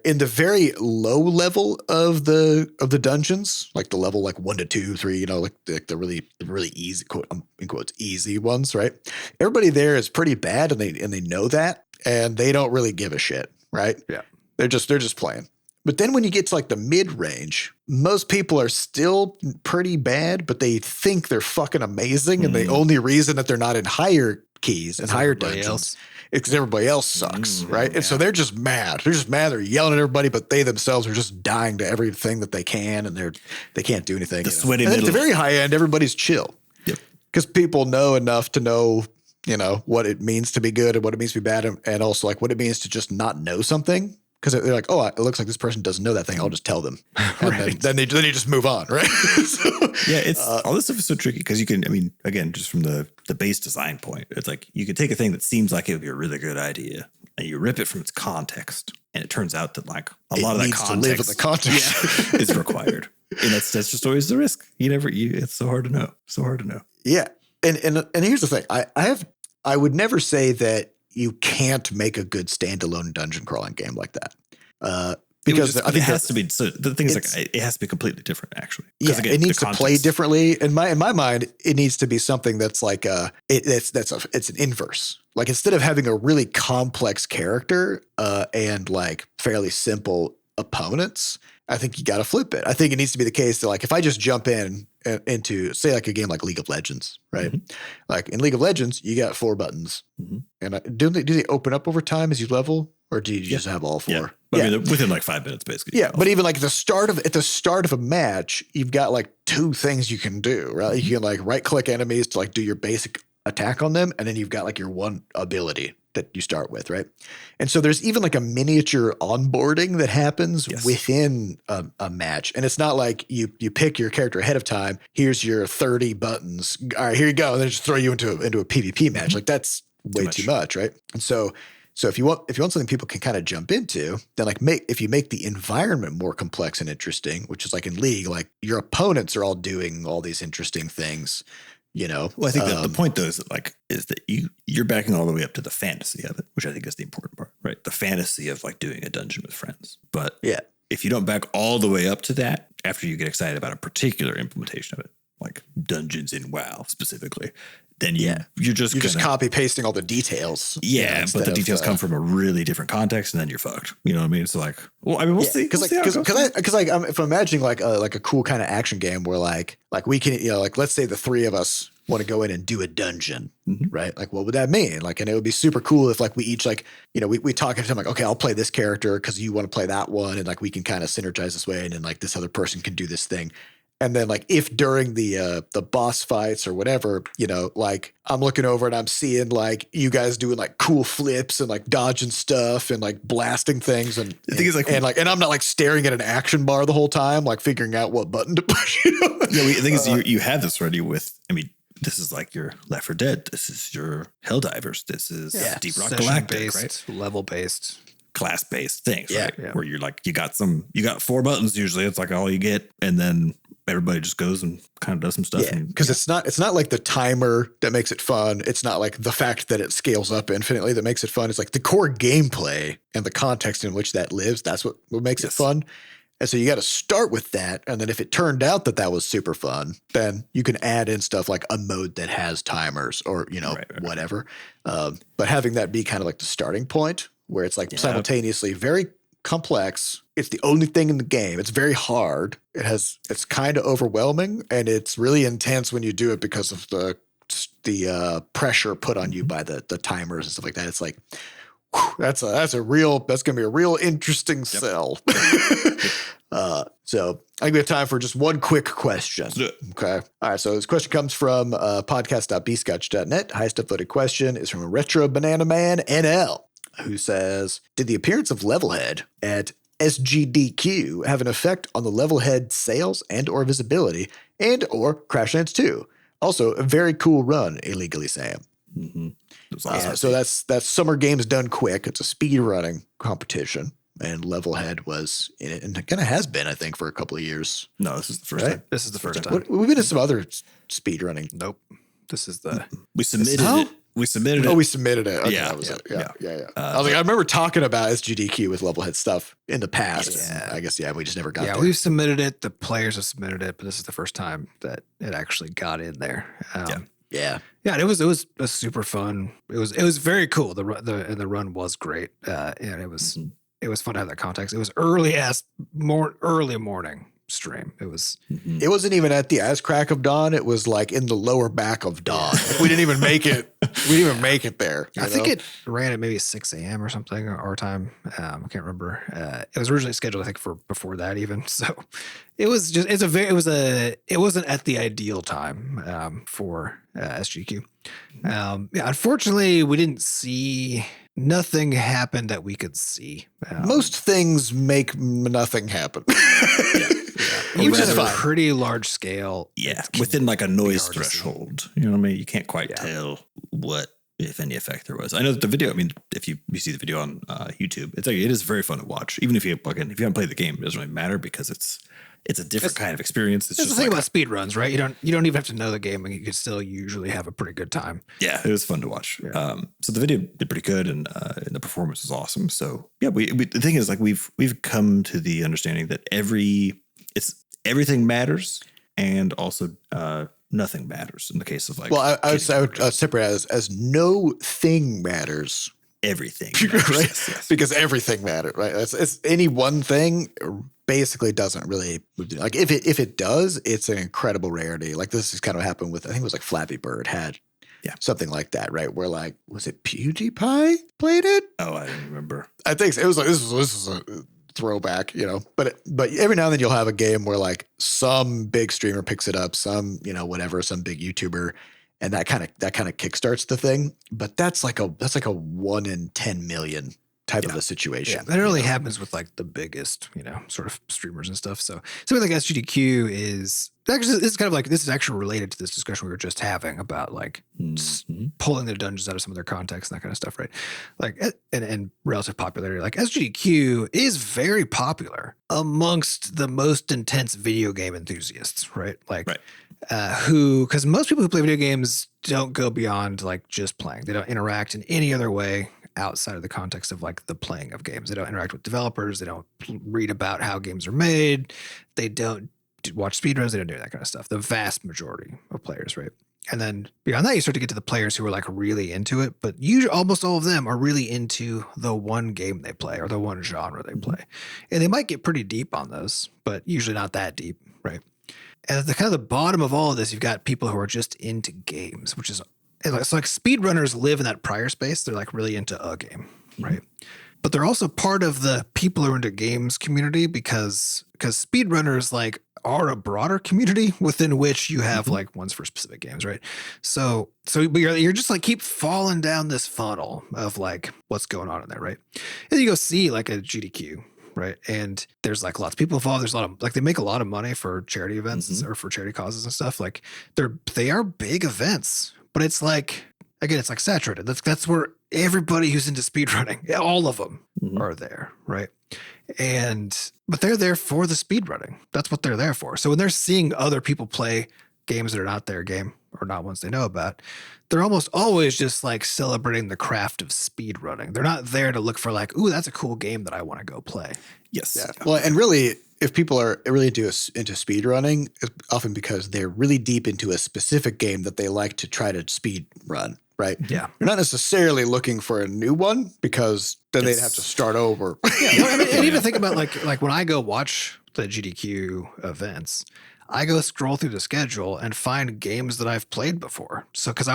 in the very low level of the dungeons, like the level like 1 to 2, 3, like the really easy quote in quotes easy ones, right? Everybody there is pretty bad, and they know that, and they don't really give a shit, right? Yeah, they're just playing. But then when you get to like the mid range, most people are still pretty bad, but they think they're fucking amazing, and the only reason that they're not in higher keys and higher dungeons. It's because everybody else sucks, right? And so they're just mad. They're yelling at everybody, but they themselves are just dying to everything that they can, and they can't do anything. The sweaty and middle. At the very high end, everybody's chill. Yep. Because people know enough to know, what it means to be good and what it means to be bad, and also like what it means to just not know something. Because they're like, oh, it looks like this person doesn't know that thing. I'll just tell them. And then you just move on, right? Yeah, it's all this stuff is so tricky because you can, again, just from the base design point, it's like you could take a thing that seems like it would be a really good idea and you rip it from its context. And it turns out that like a lot of that context, to live in the context is required. And that's just always the risk. It's so hard to know. So hard to know. Yeah. And here's the thing. I would never say that you can't make a good standalone dungeon crawling game like that. Because I think it has to be. So the thing is, like, it has to be completely different, actually. Yeah, again, it needs to play differently. In my mind, it needs to be something that's like it's an inverse. Like instead of having a really complex character and like fairly simple opponents, I think you got to flip it. I think it needs to be the case that like if I just jump into say like a game like League of Legends, right? Mm-hmm. Like in League of Legends, you got 4 buttons, and do they open up over time as you level, or do you just have all 4? Yeah. Within like 5 minutes, basically. Yeah, but even like at the start of a match, you've got like 2 things you can do, right? Mm-hmm. You can like right click enemies to like do your basic attack on them, and then you've got like your one ability that you start with, right? And so there's even like a miniature onboarding that happens within a match. And it's not like you pick your character ahead of time. Here's your 30 buttons. All right, here you go. And then just throw you into a PvP match. Like that's way too much, right? And so if you want something people can kind of jump into, then like if you make the environment more complex and interesting, which is like in League, like your opponents are all doing all these interesting things. Well, I think that the point though is that you're backing all the way up to the fantasy of it, which I think is the important part, right? The fantasy of like doing a dungeon with friends. But if you don't back all the way up to that, after you get excited about a particular implementation of it, like dungeons in WoW specifically, then you're just copy pasting all the details. Yeah, but the details come from a really different context, and then you're fucked. You know what I mean? So like, we'll see. Because if I'm imagining like a cool kind of action game where like we can like let's say the 3 of us want to go in and do a dungeon, right? Like what would that mean? Like, and it would be super cool if like we each like we talk every time like, okay, I'll play this character because you want to play that one, and like we can kind of synergize this way, and then like this other person can do this thing. And then like if during the boss fights or whatever, like I'm looking over and I'm seeing like you guys doing like cool flips and like dodging stuff and like blasting things, and the thing is like and I'm not like staring at an action bar the whole time, like figuring out what button to push. The thing is you have this already with. This is like your Left 4 Dead. This is your Helldivers. This is Deep Rock Galactic, right? Level based. Class-based things, right? Yeah. Where you're like, you got 4 buttons usually. It's like all you get, and then everybody just goes and kind of does some stuff. Yeah, because it's not like the timer that makes it fun. It's not like the fact that it scales up infinitely that makes it fun. It's like the core gameplay and the context in which that lives. That's what makes it fun. And so you got to start with that. And then if it turned out that was super fun, then you can add in stuff like a mode that has timers or, whatever. But having that be kind of like the starting point where it's like simultaneously very complex. It's the only thing in the game. It's very hard. It's kind of overwhelming, and it's really intense when you do it because of the pressure put on you by the timers and stuff like that. It's like, that's gonna be a real interesting sell. So I think we have time for just one quick question. Okay. All right. So this question comes from podcast.bscotch.net. Highest upvoted question is from a Retro Banana Man NL, who says, did the appearance of Levelhead at SGDQ have an effect on the levelhead sales and or visibility and or Crashlands 2. Also, a very cool run, illegally Sam. Mm-hmm. Awesome. So that's Summer Games Done Quick. It's a speed running competition, and Levelhead was in it, and it kind of has been, I think, for a couple of years. No, this is the first time. This is the first time. We've been to some other speed running. Nope. This is the. We submitted it. We submitted it. Oh, we submitted it. Okay, Yeah, that was it. Yeah. I I was like, I remember talking about SGDQ with Levelhead stuff in the past. Yeah. I guess, we just never got there. Yeah, we've submitted it. The players have submitted it, but this is the first time that it actually got in there. Yeah. Yeah, and it was a super fun. It was very cool. The run was great, and it was fun to have that context. It was early morning stream. It was. It wasn't even at the ass crack of dawn. It was like in the lower back of dawn. We didn't even make it. We didn't even make it there. I think it ran at maybe 6 a.m. or something, our time. I can't remember. It was originally scheduled, I think, for before that even. So it was just it wasn't at the ideal time for SGQ. Unfortunately, we didn't see. Nothing happened that we could see. Most things make nothing happen. Even at a pretty large scale. Yeah, within like a noise threshold. You know what I mean? You can't quite tell what, if any, effect there was. I know that the video, I mean, if you see the video on YouTube, it is very fun to watch. Even if you haven't played the game, it doesn't really matter because it's a different kind of experience. It's that's just the thing about speed runs, right? You don't even have to know the game, and you can still usually have a pretty good time. Yeah, it was fun to watch. Yeah. So the video did pretty good, and the performance was awesome. So yeah, we the thing is, like, we've come to the understanding that everything matters, and also nothing matters in the case of like. Well, I would separate it as no thing matters. Everything, right? Yes. Because everything matters, right? It's any one thing basically doesn't really like if it does, it's an incredible rarity. Like this is kind of happened with, I think it was like Flappy Bird had something like that, right? Where like, was it PewDiePie played it? Oh, I don't remember. I think so. It was like this is a throwback, but every now and then you'll have a game where like some big streamer picks it up, some whatever, some big YouTuber. And that kind of kickstarts the thing, but that's like a 1 in 10 million type of a situation. Yeah, that really happens with like the biggest, sort of streamers and stuff. So something like SGDQ is actually, this is kind of like, this is actually related to this discussion we were just having about like pulling the dungeons out of some of their context and that kind of stuff, right? Like, and relative popularity. Like SGDQ is very popular amongst the most intense video game enthusiasts, right? Like, because most people who play video games don't go beyond like just playing. They don't interact in any other way outside of the context of like the playing of games. They don't interact with developers. They don't read about how games are made. They don't watch speedruns. They don't do that kind of stuff. The vast majority of players, right? And then beyond that, you start to get to the players who are like really into it, but usually almost all of them are really into the one game they play or the one genre they play. And they might get pretty deep on those, but usually not that deep, right? And at the kind of the bottom of all of this, you've got people who are just into games, which is it's like speedrunners live in that prior space. They're like really into a game, right? But they're also part of the people who are into games community because speedrunners like are a broader community within which you have like ones for specific games, right? So but you're just like keep falling down this funnel of like what's going on in there, right? And you go see like a GDQ. Right. And there's like lots of people involved. There's a lot of like they make a lot of money for charity events or for charity causes and stuff. Like they are big events, but it's like, again, it's like saturated. That's where everybody who's into speedrunning, all of them are there. Right. But they're there for the speedrunning. That's what they're there for. So when they're seeing other people play games that are not their game or not ones they know about, they're almost always just like celebrating the craft of speed running. They're not there to look for like, ooh, that's a cool game that I want to go play. Yes. Yeah. Well, and really, if people are really into speed running, it's often because they're really deep into a specific game that they like to try to speed run. Right. Yeah. You're not necessarily looking for a new one because then they'd have to start over. Yeah. Well, I mean, and even think about like when I go watch the GDQ events, I go scroll through the schedule and find games that I've played before. So because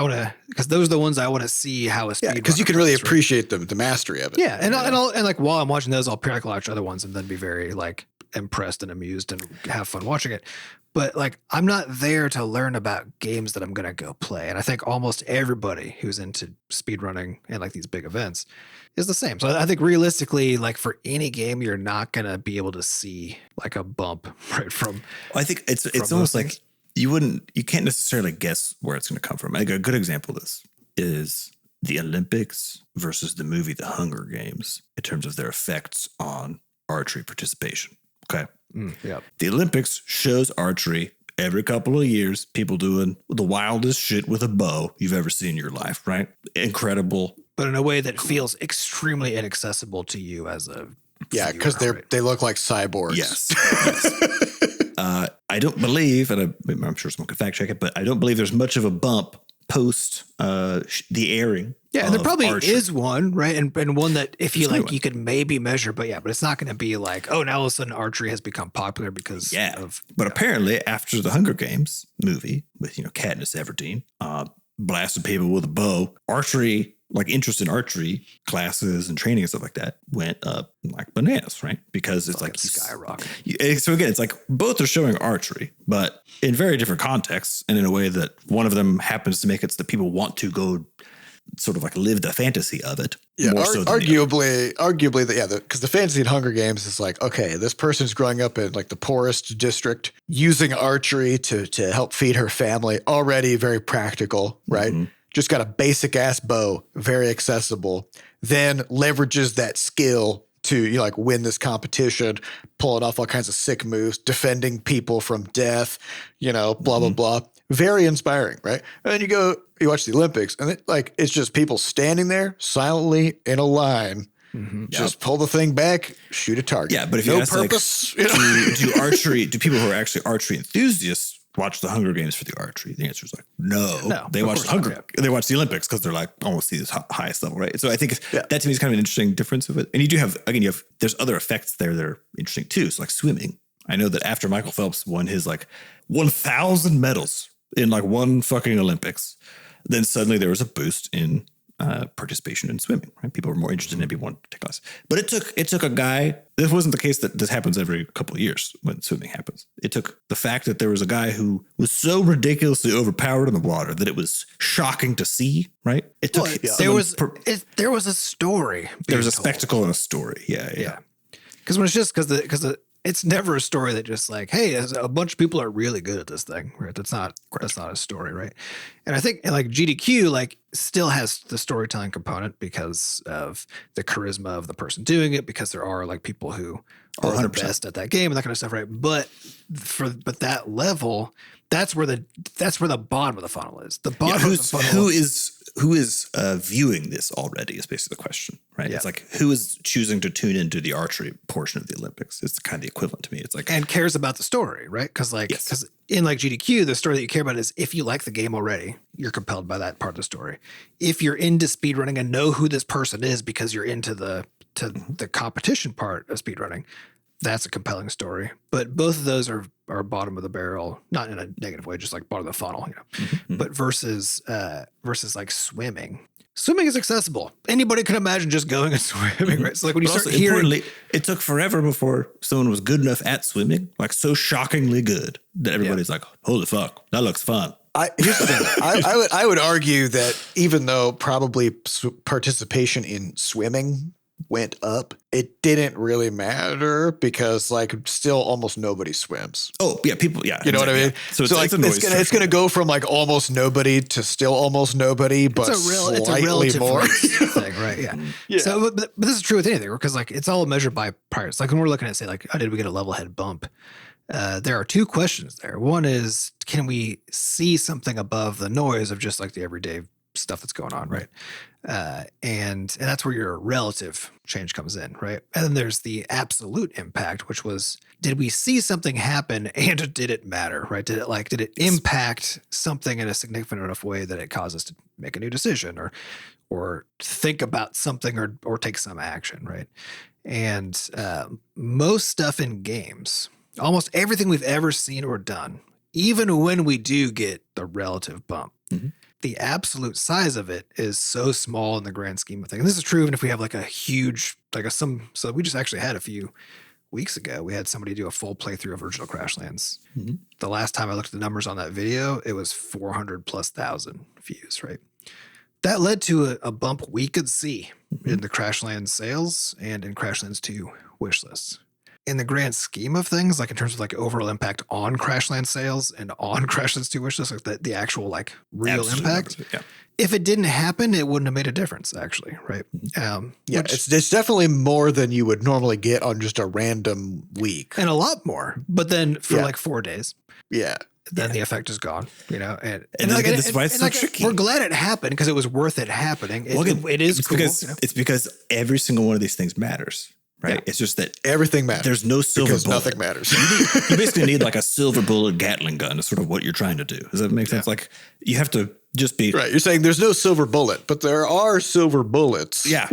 those are the ones I want to see how a speed. Because you can really appreciate the mastery of it. Yeah, and like while I'm watching those, I'll periodically watch other ones and then be very like impressed and amused and have fun watching it. But like, I'm not there to learn about games that I'm going to go play. And I think almost everybody who's into speedrunning and like these big events is the same. So I think realistically, like for any game, you're not going to be able to see like a bump right from. I think it's almost like you can't necessarily guess where it's going to come from. Like a good example of this is the Olympics versus the movie The Hunger Games in terms of their effects on archery participation. Okay. Yeah. The Olympics shows archery every couple of years, people doing the wildest shit with a bow you've ever seen in your life, right? Incredible. But in a way that feels extremely inaccessible to you as a Yeah, because they look like cyborgs. Yes. I don't believe, and I'm sure someone could fact check it, but I don't believe there's much of a bump post the airing. Yeah, and there probably archery. is one, right? And one that if you like, you could maybe measure, but it's not going to be like, oh, now all of a sudden archery has become popular because of. But apparently, after the Hunger Games movie with Katniss Everdeen blasting people with a bow, archery, like interest in archery classes and training and stuff like that went up like bananas, right? Because it's like skyrocket. So again, it's like both are showing archery, but in very different contexts and in a way that one of them happens to make it so that people want to go sort of like live the fantasy of it. Yeah, arguably, because the fantasy in Hunger Games is like, okay, this person's growing up in like the poorest district, using archery to help feed her family. Already very practical, right? Mm-hmm. Just got a basic ass bow, very accessible. Then leverages that skill to like win this competition, pulling off all kinds of sick moves, defending people from death, blah blah blah. Very inspiring, right? And then you watch the Olympics, and it's just people standing there silently in a line. Mm-hmm. Just pull the thing back, shoot a target. Yeah, but if you ask purpose, do people who are actually archery enthusiasts watch the Hunger Games for the archery? The answer is like no. They watch they watch the Olympics because they're like, I want to see this highest level, right? So I think that to me is kind of an interesting difference of it. And you do have there's other effects there that are interesting too. So like swimming, I know that after Michael Phelps won his like 1,000 medals in like one fucking Olympics, then suddenly there was a boost in participation in swimming, right? People were more interested in it, people wanted to take class. But it took a guy, this wasn't the case that this happens every couple of years when swimming happens. It took the fact that there was a guy who was so ridiculously overpowered in the water that it was shocking to see, right? It took there was a story. There was a spectacle and a story. Yeah. Because when it's just because it's never a story that just like, hey, a bunch of people are really good at this thing, right? That's not a story, right? And I think like GDQ like still has the storytelling component because of the charisma of the person doing it, because there are like people who are 100% the best at that game and that kind of stuff, right? But that level, that's where the bottom of the funnel is. The bottom of the funnel who is viewing this already is basically the question, right? Yeah. It's like, who is choosing to tune into the archery portion of the Olympics? It's kind of the equivalent to me. It's like, and cares about the story, right? Because in like GDQ, the story that you care about is if you like the game already, you're compelled by that part of the story. If you're into speedrunning and know who this person is because you're into the competition part of speedrunning, that's a compelling story. But both of those are bottom of the barrel, not in a negative way, just like bottom of the funnel, Mm-hmm. But versus like swimming. Swimming is accessible. Anybody can imagine just going and swimming, right? So like when you start hearing, it took forever before someone was good enough at swimming, like so shockingly good that everybody's like, holy fuck, that looks fun. Here's the thing. I would argue that even though probably participation in swimming went up, it didn't really matter because like still almost nobody swims. Oh yeah, people, yeah. You know what I mean? So it's gonna go from like almost nobody to still almost nobody, but it's a relative more thing, right? Yeah. So but this is true with anything because like it's all measured by priors. Like when we're looking at say like, oh, did we get a levelhead bump? There are two questions there. One is, can we see something above the noise of just like the everyday stuff that's going on, right? And that's where your relative change comes in, right? And then there's the absolute impact, which was, did we see something happen and did it matter, right? Did it impact something in a significant enough way that it caused us to make a new decision or think about something or take some action, right? And most stuff in games, almost everything we've ever seen or done, even when we do get the relative bump, the absolute size of it is so small in the grand scheme of things. And this is true even if we have like a huge, so we just actually had a few weeks ago, we had somebody do a full playthrough of original Crashlands. Mm-hmm. The last time I looked at the numbers on that video, it was 400,000+ views, right? That led to a bump we could see in the Crashlands sales and in Crashlands 2 wish lists. In the grand scheme of things, like in terms of like overall impact on Crashlands sales and on Crashlands 2 wish lists, like the actual like real impact. Yeah. If it didn't happen, it wouldn't have made a difference, actually, right? It's definitely more than you would normally get on just a random week. And a lot more. But then for like 4 days. Yeah. Then the effect is gone, you know? And again, this is why it's so tricky. We're glad it happened because it was worth it happening. It is cool. It's because every single one of these things matters. Right. Yeah. It's just that everything matters. There's no silver bullet. Nothing matters. You basically need like a silver bullet Gatling gun is sort of what you're trying to do. Does that make sense? Like you have to just be right. You're saying there's no silver bullet, but there are silver bullets. Yeah.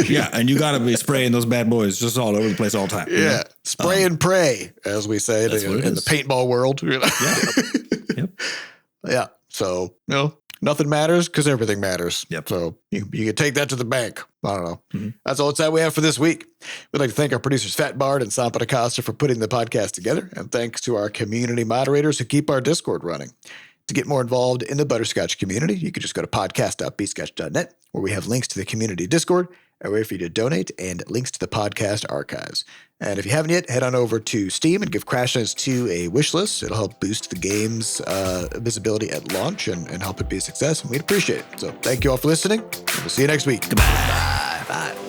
Yeah. And you got to be spraying those bad boys just all over the place all the time. Yeah. You know? Spray and pray, as we say in the paintball world. You know? Yeah. Yep. Yeah. So, nothing matters because everything matters. Yep. So you can take that to the bank. I don't know. Mm-hmm. That's all it's that we have for this week. We'd like to thank our producers, Fat Bard and Sampa Acosta, for putting the podcast together. And thanks to our community moderators who keep our Discord running. To get more involved in the Butterscotch community, you can just go to podcast.bscotch.net, where we have links to the community Discord, a way for you to donate, and links to the podcast archives. And if you haven't yet, head on over to Steam and give Crashlands 2 a wish list. It'll help boost the game's visibility at launch and help it be a success, and we'd appreciate it. So thank you all for listening, and we'll see you next week. Goodbye. Bye.